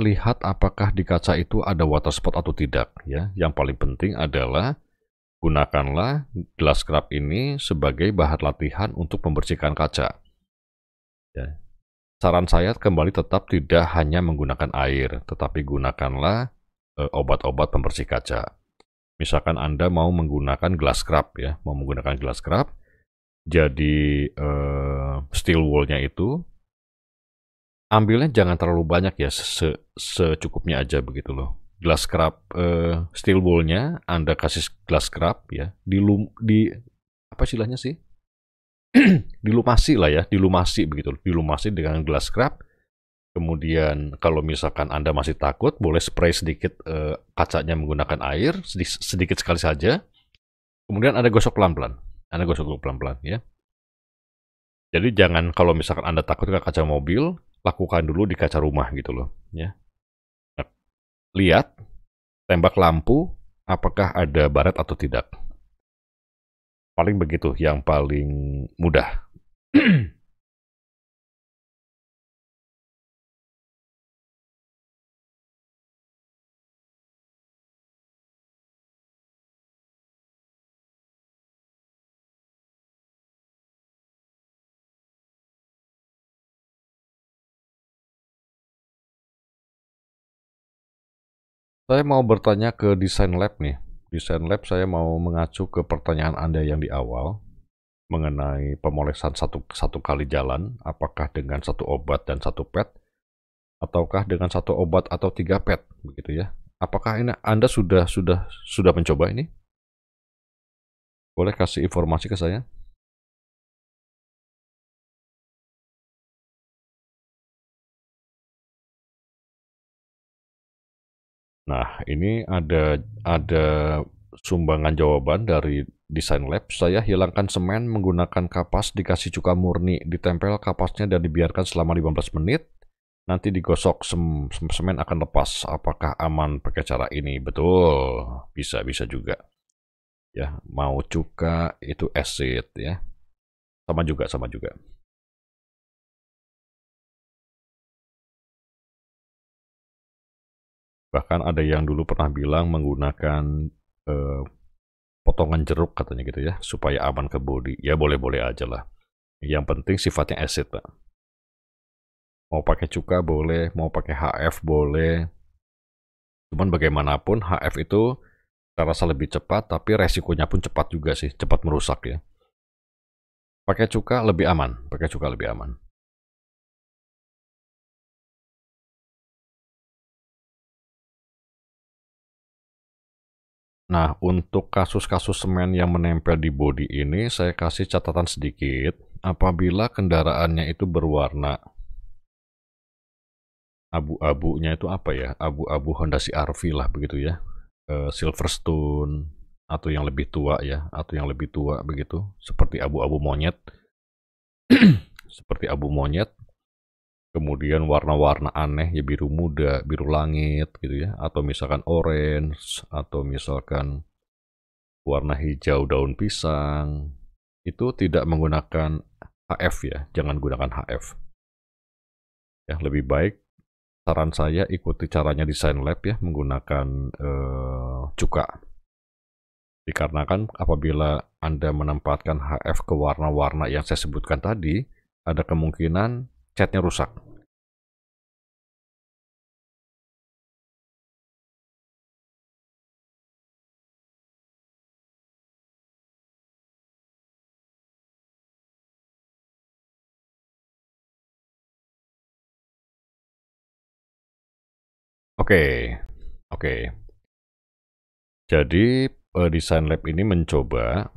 lihat apakah di kaca itu ada water spot atau tidak ya. Yang paling penting adalah gunakanlah glass scrub ini sebagai bahan latihan untuk membersihkan kaca. Ya. Saran saya kembali tetap tidak hanya menggunakan air, tetapi gunakanlah obat-obat pembersih kaca. Misalkan Anda mau menggunakan glass scrub ya, mau menggunakan glass scrub, jadi steel wool-nya itu ambilnya jangan terlalu banyak ya, secukupnya aja begitu loh. Glass scrub steel wool-nya Anda kasih glass scrub ya, apa istilahnya sih? Dilumasi lah ya, dilumasi begitu, dilumasi dengan glass scrub. Kemudian kalau misalkan Anda masih takut, boleh spray sedikit kacanya menggunakan air, sedikit sekali saja. Kemudian Anda gosok pelan-pelan. Anda gosok pelan-pelan ya. Jadi jangan kalau misalkan Anda takut ke kaca mobil, lakukan dulu di kaca rumah gitu loh. Ya. Nah, lihat, tembak lampu, apakah ada baret atau tidak. Paling begitu, yang paling mudah. Saya mau bertanya ke Design Lab nih. Design Lab saya mau mengacu ke pertanyaan Anda yang di awal mengenai pemolesan satu kali jalan, apakah dengan satu obat dan satu pet, ataukah dengan satu obat atau 3 pet, begitu ya? Apakah ini Anda sudah mencoba ini? Boleh kasih informasi ke saya? Nah, ini ada sumbangan jawaban dari Design Lab. Saya hilangkan semen menggunakan kapas, dikasih cuka murni, ditempel kapasnya dan dibiarkan selama 15 menit. Nanti digosok, semen akan lepas. Apakah aman pakai cara ini? Betul, bisa juga. Ya, mau cuka itu acid ya. Sama juga. Bahkan ada yang dulu pernah bilang menggunakan eh, potongan jeruk katanya gitu ya, supaya aman ke body. Ya boleh-boleh aja lah. Yang penting sifatnya acid, Pak. Mau pakai cuka boleh, mau pakai HF boleh. Cuman bagaimanapun HF itu terasa lebih cepat, tapi resikonya pun cepat juga sih, cepat merusak ya. Pakai cuka lebih aman, pakai cuka lebih aman. Nah, untuk kasus-kasus semen yang menempel di bodi ini, saya kasih catatan sedikit. Apabila kendaraannya itu berwarna abu-abunya itu apa ya? Abu-abu Honda CR-V lah begitu ya. Silverstone atau yang lebih tua ya, atau yang lebih tua begitu, seperti abu-abu monyet. Seperti abu monyet. kemudian warna-warna aneh ya biru muda, biru langit gitu ya, atau misalkan orange, atau misalkan warna hijau daun pisang, itu tidak menggunakan HF ya, jangan gunakan HF. Ya, lebih baik saran saya ikuti caranya Design Lab ya, menggunakan cuka. Dikarenakan apabila Anda menempatkan HF ke warna-warna yang saya sebutkan tadi, ada kemungkinan catnya rusak. Oke, oke. Jadi Design Lab ini mencoba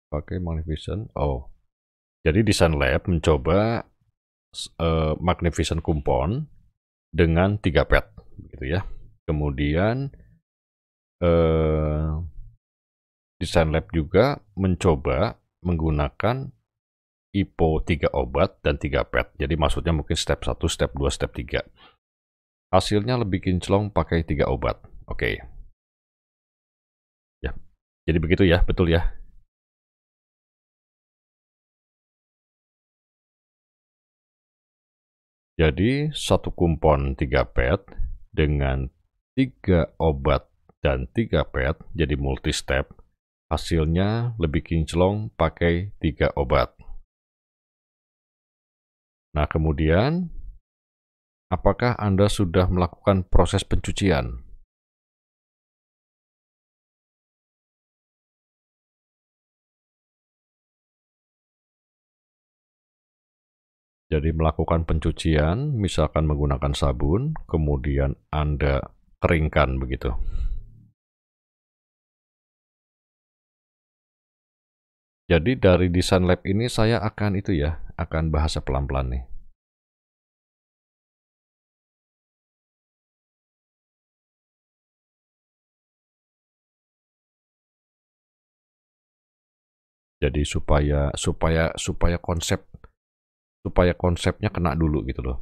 pakai Magnificent. Oh, jadi Design Lab mencoba Magnificent Kumpon dengan 3 pad, gitu ya. Kemudian Design Lab juga mencoba menggunakan IPO 3 obat dan 3 pad. Jadi maksudnya mungkin step 1, step 2, step 3. Hasilnya lebih kinclong pakai 3 obat. Oke. Ya. Jadi begitu ya, betul ya. Jadi satu kumpon 3 pad dengan 3 obat dan 3 pad jadi multi step. Hasilnya lebih kinclong pakai 3 obat. Nah, kemudian apakah Anda sudah melakukan proses pencucian? Jadi melakukan pencucian, misalkan menggunakan sabun, kemudian Anda keringkan begitu. Jadi dari Design Lab ini saya akan itu ya, akan bahasa pelan-pelan nih. Jadi supaya konsepnya kena dulu gitu loh.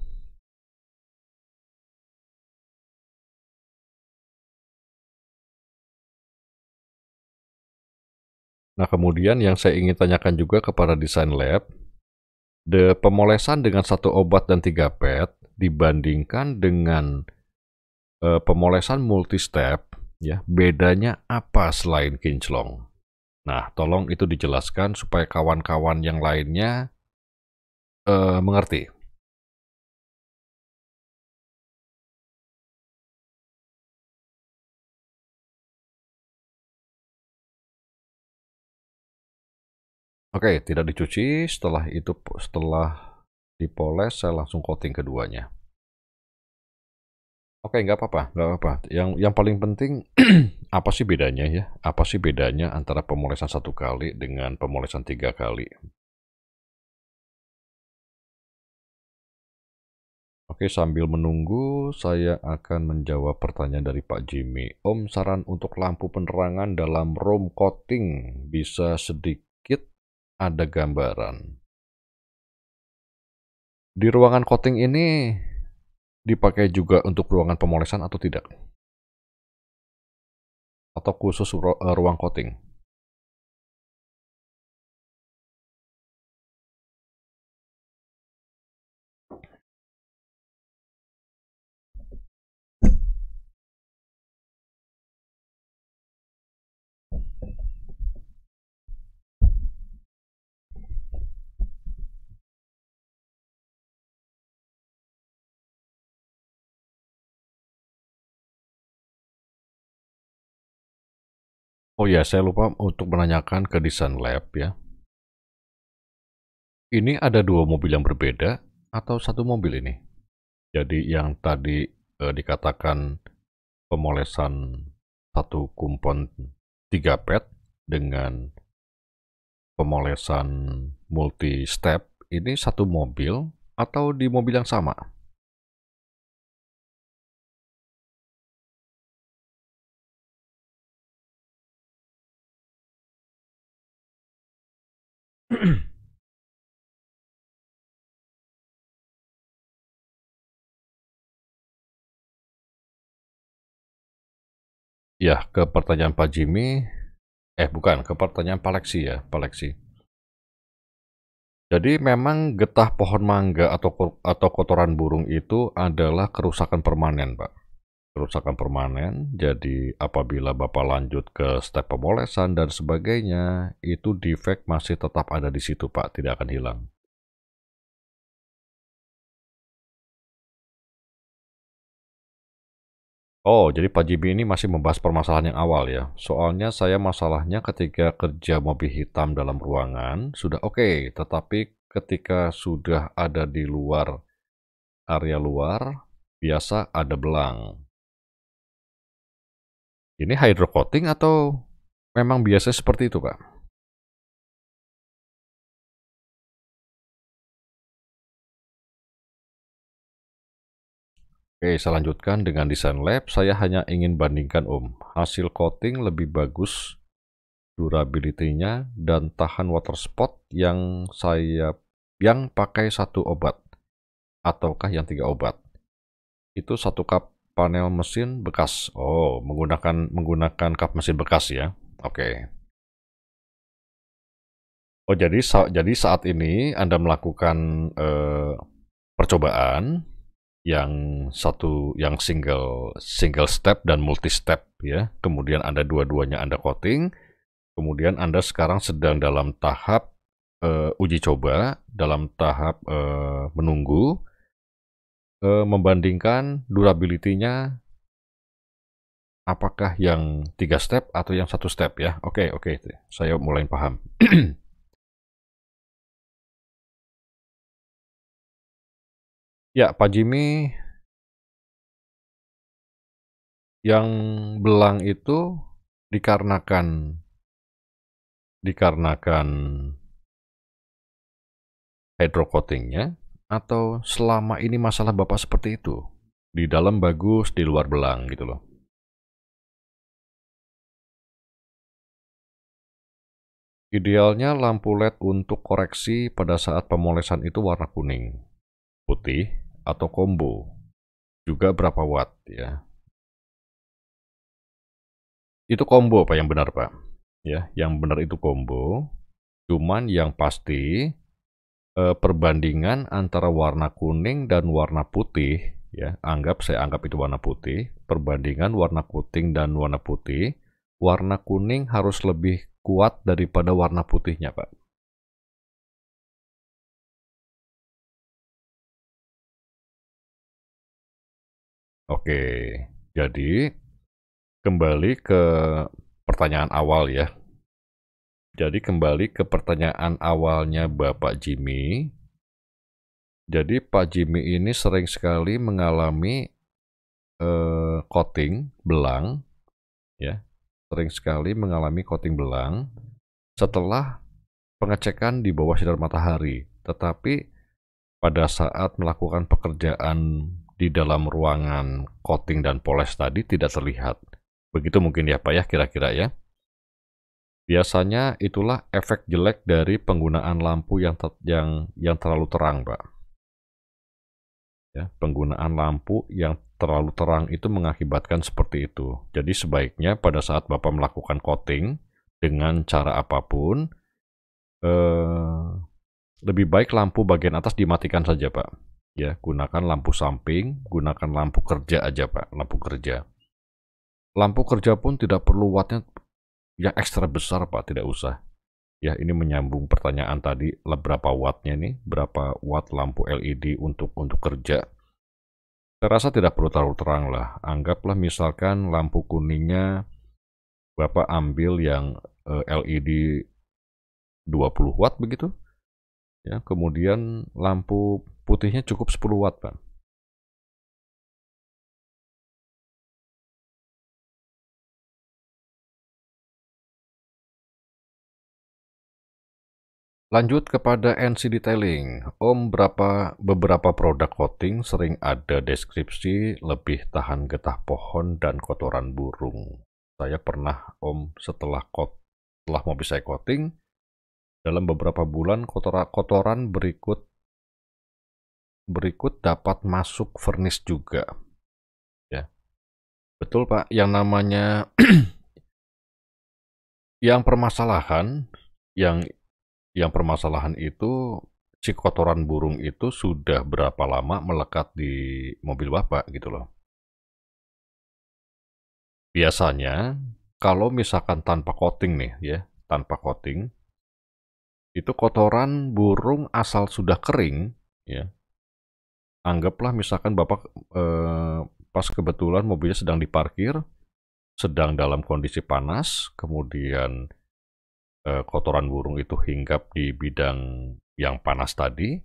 Nah, kemudian yang saya ingin tanyakan juga kepada Design Lab, pemolesan dengan satu obat dan 3 pad dibandingkan dengan pemolesan multi step, ya, bedanya apa selain kinclong? Nah, tolong itu dijelaskan supaya kawan-kawan yang lainnya mengerti. Oke, tidak dicuci, setelah dipoles saya langsung coating keduanya. Oke, nggak apa-apa, nggak apa-apa. Yang paling penting apa sih bedanya ya? Apa sih bedanya antara pemolesan 1 kali dengan pemolesan 3 kali? Oke, sambil menunggu, saya akan menjawab pertanyaan dari Pak Jimmy. Om, saran untuk lampu penerangan dalam room coating bisa sedikit ada gambaran. Di ruangan coating ini dipakai juga untuk ruangan pemolesan atau tidak? Atau khusus ruang coating? Oh ya, saya lupa untuk menanyakan ke Design Lab ya. Ini ada 2 mobil yang berbeda atau satu mobil ini? Jadi yang tadi dikatakan pemolesan satu kumpon 3 pad dengan pemolesan multi step ini satu mobil atau di mobil yang sama? Ya, ke pertanyaan Pak Jimmy, bukan, ke pertanyaan Pak Leksi ya, Pak Leksi. Jadi memang getah pohon mangga atau kotoran burung itu adalah kerusakan permanen, Pak. Kerusakan permanen, jadi apabila Bapak lanjut ke step pemolesan dan sebagainya, itu defek masih tetap ada di situ, Pak, tidak akan hilang. Oh, jadi Pak Jimmy ini masih membahas permasalahan yang awal ya. Soalnya saya masalahnya ketika kerja mobil hitam dalam ruangan, sudah oke, tetapi ketika sudah ada di luar, area luar, biasa ada belang. Ini hydrocoating atau memang biasa seperti itu, Pak? Oke, saya lanjutkan dengan desain lab. Saya hanya ingin bandingkan, Om. Hasil coating lebih bagus, durability-nya, dan tahan water spot yang pakai satu obat, ataukah yang 3 obat. Itu satu kap panel mesin bekas. Oh, menggunakan kap mesin bekas ya. Oke. Oh, jadi saat ini Anda melakukan percobaan yang yang single step dan multi step ya. Kemudian Anda dua-duanya Anda coating. Kemudian Anda sekarang sedang dalam tahap uji coba, dalam tahap menunggu, membandingkan durability-nya apakah yang 3 step atau yang 1 step ya. Oke, oke, saya mulai paham. Ya, Pak Jimmy, yang belang itu dikarenakan dikarenakan hydrocoating-nya atau selama ini masalah Bapak seperti itu? Di dalam bagus, di luar belang gitu loh. Idealnya lampu LED untuk koreksi pada saat pemolesan itu warna kuning, putih, atau combo. Juga berapa watt ya. Itu combo Pak, yang benar Pak. Ya, yang benar itu combo. Cuman yang pasti perbandingan antara warna kuning dan warna putih ya, saya anggap itu warna putih. Perbandingan warna kuning dan warna putih, warna kuning harus lebih kuat daripada warna putihnya, Pak. Oke, jadi kembali ke pertanyaan awal ya. Jadi kembali ke pertanyaan awalnya Bapak Jimmy. Jadi Pak Jimmy ini sering sekali mengalami coating belang, ya, sering sekali mengalami coating belang setelah pengecekan di bawah sinar matahari. Tetapi pada saat melakukan pekerjaan di dalam ruangan coating dan poles tadi tidak terlihat. Begitu mungkin ya Pak ya, kira-kira ya. Biasanya itulah efek jelek dari penggunaan lampu yang terlalu terang, Pak. Ya, penggunaan lampu yang terlalu terang itu mengakibatkan seperti itu. Jadi sebaiknya pada saat Bapak melakukan coating dengan cara apapun, lebih baik lampu bagian atas dimatikan saja, Pak. Ya, gunakan lampu samping, gunakan lampu kerja aja, Pak. Lampu kerja. Lampu kerja pun tidak perlu wattnya yang ekstra besar, Pak. Tidak usah. Ya, ini menyambung pertanyaan tadi, berapa wattnya nih, berapa watt lampu LED untuk kerja. Saya rasa tidak perlu terlalu terang lah. Anggaplah misalkan lampu kuningnya Bapak ambil yang LED 20 watt begitu. Ya, kemudian lampu putihnya cukup 10 watt, Pak. Lanjut kepada NC Detailing. Om, beberapa produk coating sering ada deskripsi lebih tahan getah pohon dan kotoran burung. Saya pernah, Om, setelah mobil saya coating, dalam beberapa bulan kotoran berikut dapat masuk furnace juga. Ya. Betul, Pak. Yang namanya yang permasalahan yang permasalahan itu si kotoran burung itu sudah berapa lama melekat di mobil Bapak gitu loh. Biasanya kalau misalkan tanpa coating nih ya, tanpa coating, itu kotoran burung asal sudah kering ya. Anggaplah misalkan Bapak pas kebetulan mobilnya sedang diparkir, sedang dalam kondisi panas, kemudian kotoran burung itu hinggap di bidang yang panas tadi,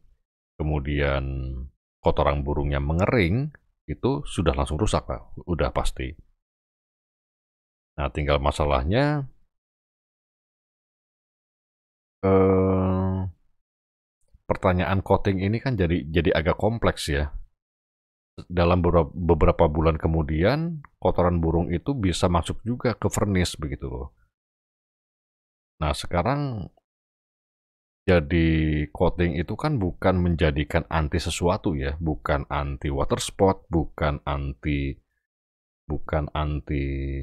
kemudian kotoran burungnya mengering, itu sudah langsung rusak, Pak. Udah pasti. Nah, tinggal masalahnya eh, pertanyaan coating ini kan jadi agak kompleks ya. Dalam beberapa bulan kemudian, kotoran burung itu bisa masuk juga ke vernis begitu loh. Nah, sekarang jadi coating itu kan bukan menjadikan anti sesuatu ya, bukan anti water spot, bukan anti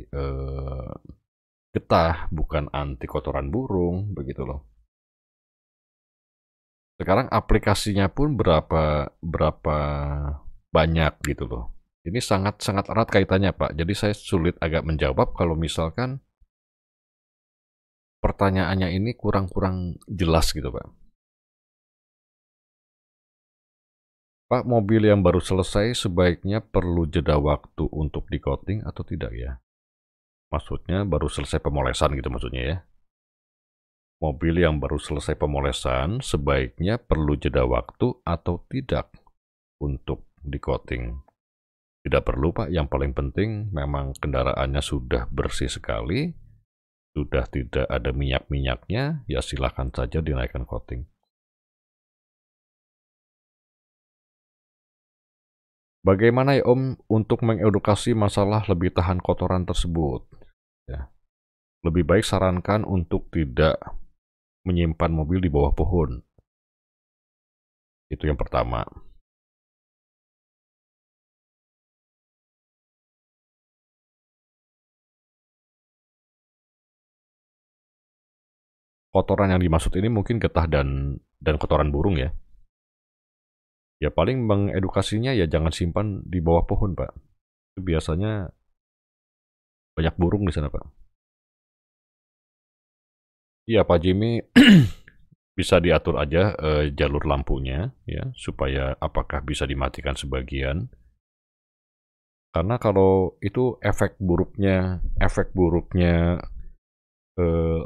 eh, getah, bukan anti kotoran burung, begitu loh. Sekarang aplikasinya pun berapa berapa banyak gitu loh. Ini sangat sangat erat kaitannya, Pak. Jadi saya sulit agak menjawab kalau misalkan pertanyaannya ini kurang-kurang jelas gitu, Pak. Pak, mobil yang baru selesai sebaiknya perlu jeda waktu untuk di-coating atau tidak ya? Maksudnya baru selesai pemolesan gitu maksudnya ya. Mobil yang baru selesai pemolesan sebaiknya perlu jeda waktu atau tidak untuk di-coating. Tidak perlu, Pak. Yang paling penting memang kendaraannya sudah bersih sekali, sudah tidak ada minyak-minyaknya, ya silakan saja dinaikkan coating. Bagaimana ya Om untuk mengedukasi masalah lebih tahan kotoran tersebut? Ya. Lebih baik sarankan untuk tidak menyimpan mobil di bawah pohon. Itu yang pertama. Kotoran yang dimaksud ini mungkin getah dan kotoran burung ya. Ya paling mengedukasinya ya jangan simpan di bawah pohon, Pak. Itu biasanya banyak burung di sana, Pak. Iya, Pak Jimmy bisa diatur aja jalur lampunya ya supaya apakah bisa dimatikan sebagian. Karena kalau itu efek buruknya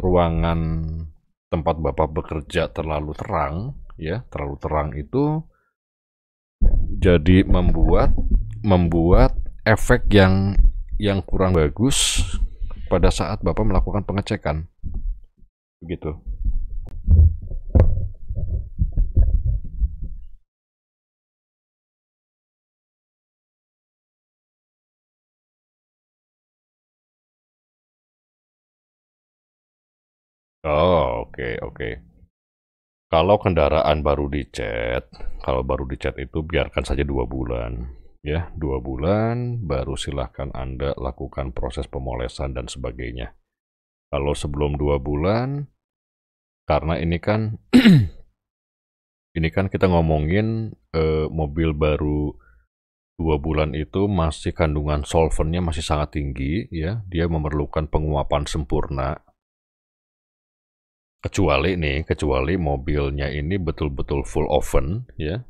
ruangan tempat Bapak bekerja terlalu terang ya, terlalu terang itu jadi membuat efek yang kurang bagus pada saat Bapak melakukan pengecekan. Begitu. Oh, oke, oke. Kalau kendaraan kalau baru dicat itu biarkan saja 2 bulan. Ya, 2 bulan baru silahkan Anda lakukan proses pemolesan dan sebagainya. Kalau sebelum 2 bulan, karena ini kan kita ngomongin mobil baru 2 bulan itu masih kandungan solvennya masih sangat tinggi, ya. Dia memerlukan penguapan sempurna. Kecuali mobilnya ini betul-betul full oven, ya.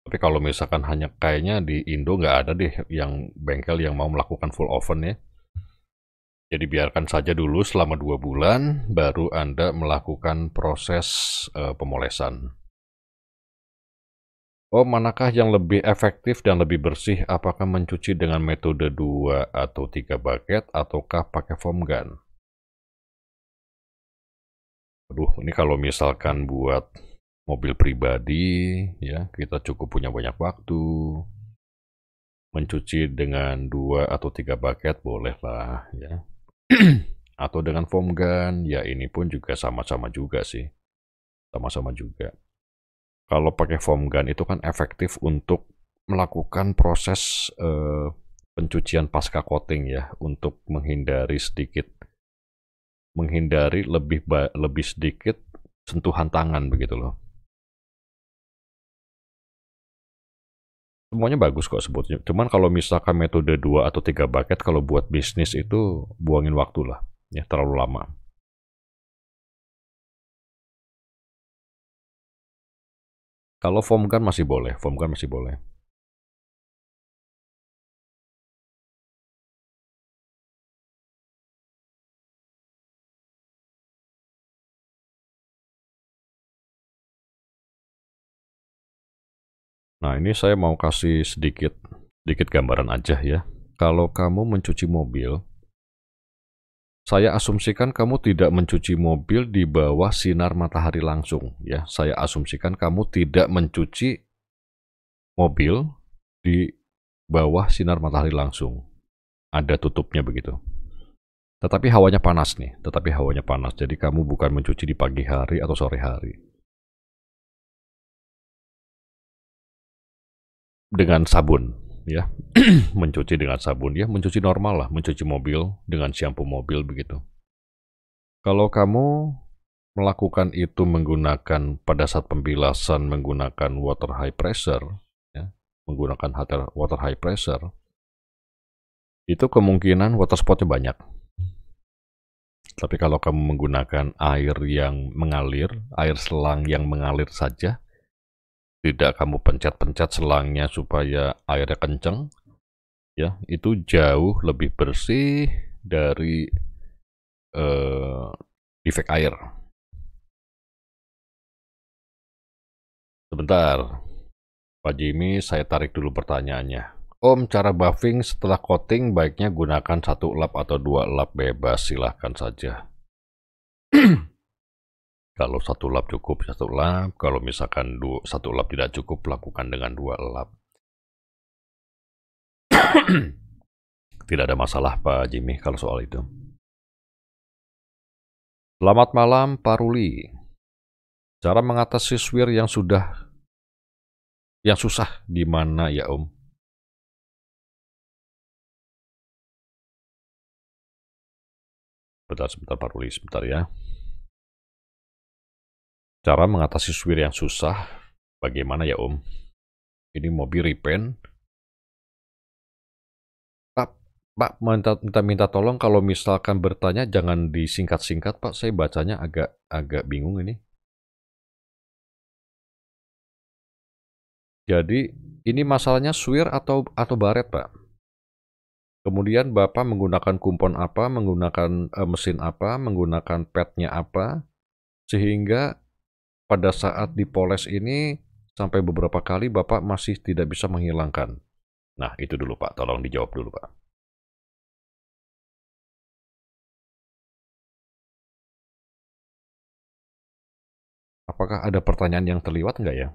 Tapi kalau misalkan hanya kayaknya di Indo nggak ada deh yang bengkel yang mau melakukan full oven ya. Jadi biarkan saja dulu selama 2 bulan, baru Anda melakukan proses pemolesan. Oh, manakah yang lebih efektif dan lebih bersih? Apakah mencuci dengan metode 2 atau 3 bucket, ataukah pakai foam gun? Aduh, ini kalau misalkan buat mobil pribadi, ya kita cukup punya banyak waktu. Mencuci dengan 2 atau 3 bucket bolehlah, ya. Atau dengan foam gun, ya ini pun juga sama-sama juga sih. Sama-sama juga. Kalau pakai foam gun itu kan efektif untuk melakukan proses pencucian pasca coating ya, untuk menghindari lebih sedikit sentuhan tangan begitu loh. Semuanya bagus kok sebetulnya. Cuman kalau misalkan metode 2 atau 3 bucket, kalau buat bisnis itu buangin waktu lah. Ya, terlalu lama. Kalau foam gun masih boleh, foam gun masih boleh. Nah, ini saya mau kasih sedikit gambaran aja ya. Kalau kamu mencuci mobil, saya asumsikan kamu tidak mencuci mobil di bawah sinar matahari langsung ya. Saya asumsikan kamu tidak mencuci mobil di bawah sinar matahari langsung. Ada tutupnya begitu. Tetapi hawanya panas nih, jadi kamu bukan mencuci di pagi hari atau sore hari. Dengan sabun, ya. Mencuci dengan sabun, ya mencuci normal lah, mencuci mobil dengan shampoo mobil begitu. Kalau kamu melakukan itu menggunakan pada saat pembilasan menggunakan water high pressure, ya, menggunakan water high pressure, itu kemungkinan water spotnya banyak. Tapi kalau kamu menggunakan air yang mengalir, air selang yang mengalir saja, tidak kamu pencet-pencet selangnya supaya airnya kenceng, ya itu jauh lebih bersih dari defek air. Sebentar, Pak Jimmy, saya tarik dulu pertanyaannya. Om, cara buffing setelah coating baiknya gunakan 1 lap atau 2 lap, bebas, silahkan saja. Kalau 1 lap cukup 1 lap, kalau misalkan 1 lap tidak cukup, lakukan dengan 2 lap. Tidak ada masalah Pak Jimmy kalau soal itu. Selamat malam Pak Ruli. Cara mengatasi swir yang susah di mana ya Om? Sebentar Pak Ruli, sebentar ya. Cara mengatasi swir yang susah, bagaimana ya Om? Ini mobil repaint. Pak, minta tolong kalau misalkan bertanya jangan disingkat-singkat Pak, saya bacanya agak bingung ini. Jadi ini masalahnya swir atau baret Pak? Kemudian Bapak menggunakan kumpon apa, menggunakan mesin apa, menggunakan padnya apa, sehingga pada saat dipoles ini sampai beberapa kali Bapak masih tidak bisa menghilangkan. Nah, itu dulu Pak, tolong dijawab dulu Pak. Apakah ada pertanyaan yang terliwat nggak ya?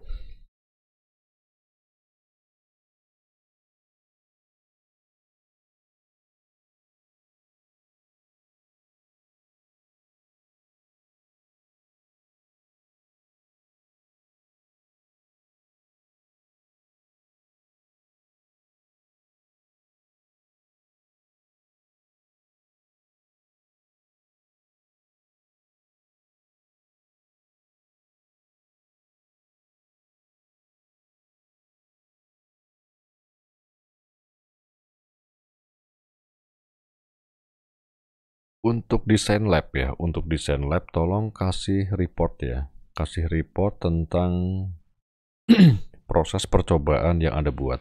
Untuk desain lab ya, untuk desain lab tolong kasih report ya. Kasih report tentang proses percobaan yang Anda buat.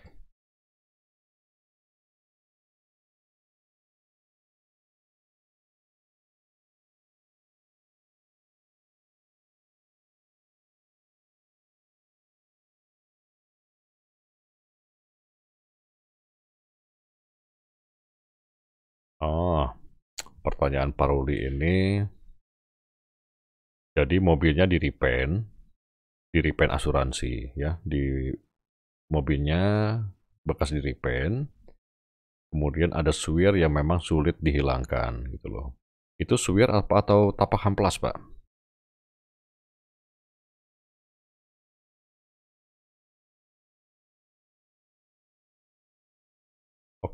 Oh, pertanyaan Pak Ruli ini, jadi mobilnya di repaint asuransi ya, di mobilnya bekas di repaint, kemudian ada swir yang memang sulit dihilangkan gitu loh. Itu swir apa atau tapak amplas Pak?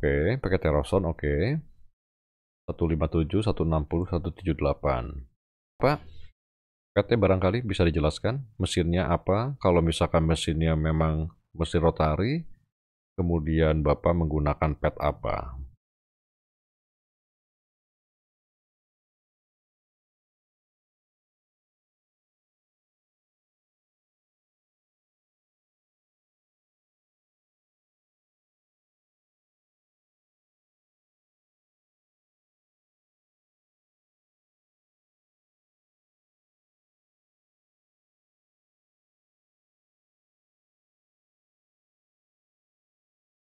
Oke, pakai Teroson, oke. 157, 160, 178. Pak, PT barangkali bisa dijelaskan mesinnya apa? Kalau misalkan mesinnya memang mesin rotari, kemudian Bapak menggunakan pet apa?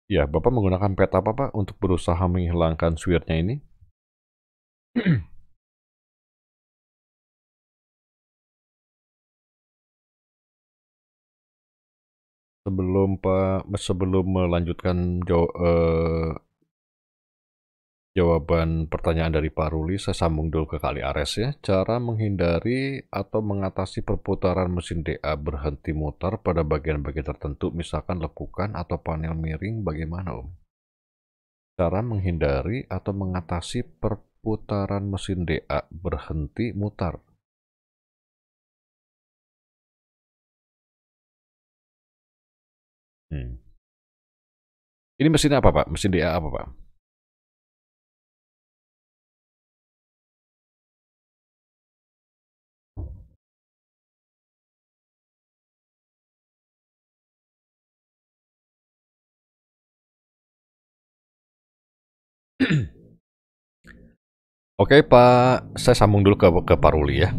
Ya, Bapak menggunakan pet apa, Pak, untuk berusaha menghilangkan swirnya ini? Sebelum melanjutkan jawaban pertanyaan dari Pak Ruli, saya sambung dulu ke Kali Ares ya. Cara menghindari atau mengatasi perputaran mesin DA berhenti mutar pada bagian-bagian tertentu, misalkan lekukan atau panel miring, bagaimana, Om? Cara menghindari atau mengatasi perputaran mesin DA berhenti mutar. Hmm. Ini mesinnya apa, Pak? Mesin DA apa, Pak? Oke, Pak, saya sambung dulu ke Pak Ruli ya.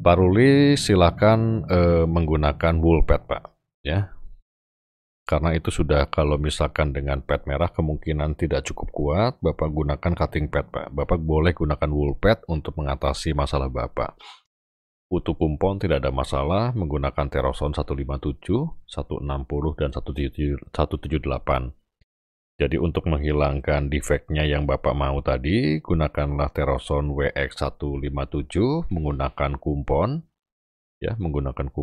Pak Ruli silakan menggunakan wool pad, Pak. Ya, karena itu sudah kalau misalkan dengan pad merah kemungkinan tidak cukup kuat, Bapak gunakan cutting pad, Pak. Bapak boleh gunakan wool pad untuk mengatasi masalah Bapak. Untuk kumpon tidak ada masalah menggunakan Teroson 157, 160, dan 178. Jadi untuk menghilangkan defeknya yang Bapak mau tadi, gunakanlah Teroson WX157 menggunakan kumpon, ya, menggunakan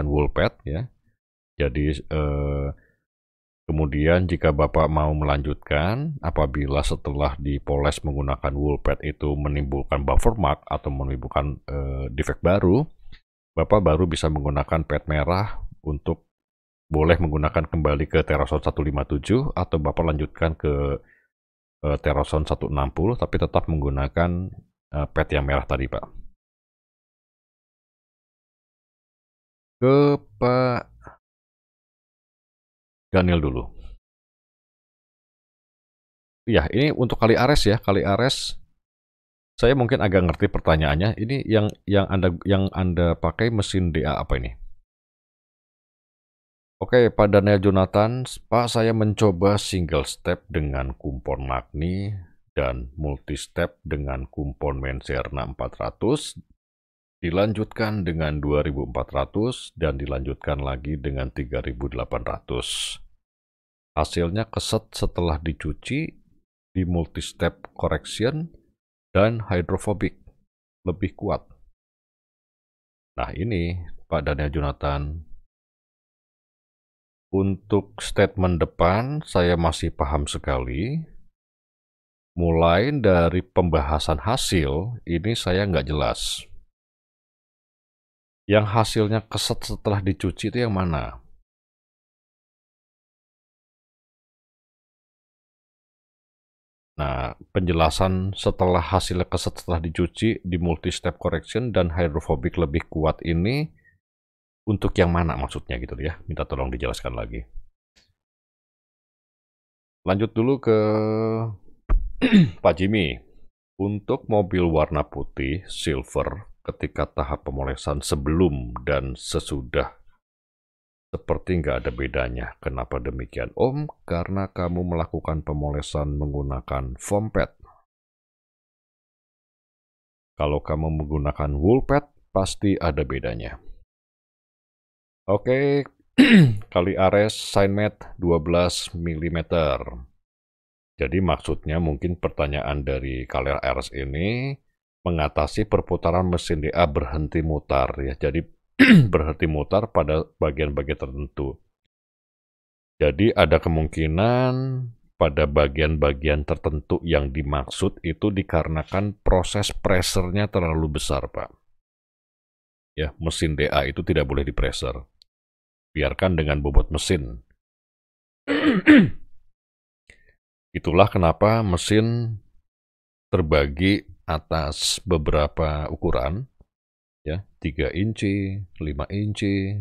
wool pad, ya. Jadi kemudian jika Bapak mau melanjutkan, apabila setelah dipoles menggunakan wool pad itu menimbulkan buffer mark atau menimbulkan defek baru, Bapak baru bisa menggunakan pad merah untuk boleh menggunakan kembali ke Teroson 157 atau Bapak lanjutkan ke Teroson 160 tapi tetap menggunakan pad yang merah tadi, Pak. Ke Pak Daniel dulu. Iya, ini untuk Kali Ares ya. Kali Ares saya mungkin agak ngerti pertanyaannya. Ini yang Anda pakai mesin DA apa ini? Oke, Pak Daniel Jonathan, Pak, saya mencoba single step dengan kumpon Magni dan multi step dengan kumpon Menserna 400, dilanjutkan dengan 2400 dan dilanjutkan lagi dengan 3800. Hasilnya keset setelah dicuci di multi step correction dan hydrophobic lebih kuat. Nah ini Pak Daniel Jonathan, untuk statement depan saya masih paham sekali. Mulai dari pembahasan hasil ini saya nggak jelas. Yang hasilnya keset setelah dicuci itu yang mana? Nah, penjelasan setelah hasilnya keset setelah dicuci di multi-step correction dan hydrophobic lebih kuat ini untuk yang mana maksudnya gitu ya? Minta tolong dijelaskan lagi. Lanjut dulu ke Pak Jimmy. Untuk mobil warna putih, silver, ketika tahap pemolesan sebelum dan sesudah seperti nggak ada bedanya. Kenapa demikian, Om? Karena kamu melakukan pemolesan menggunakan foam pad. Kalau kamu menggunakan wool pad, pasti ada bedanya. Oke, Kali Ares Signmet 12 mm. Jadi maksudnya mungkin pertanyaan dari Kali Ares ini mengatasi perputaran mesin DA berhenti mutar ya. Jadi berhenti mutar pada bagian-bagian tertentu. Jadi ada kemungkinan pada bagian-bagian tertentu yang dimaksud itu dikarenakan proses pressure-nya terlalu besar, Pak. Ya, mesin DA itu tidak boleh dipreser. Biarkan dengan bobot mesin. Itulah kenapa mesin terbagi atas beberapa ukuran, ya, 3 inci, 5 inci,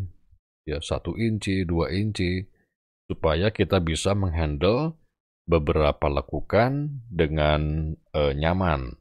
ya 1 inci, 2 inci, supaya kita bisa menghandle beberapa lekukan dengan nyaman.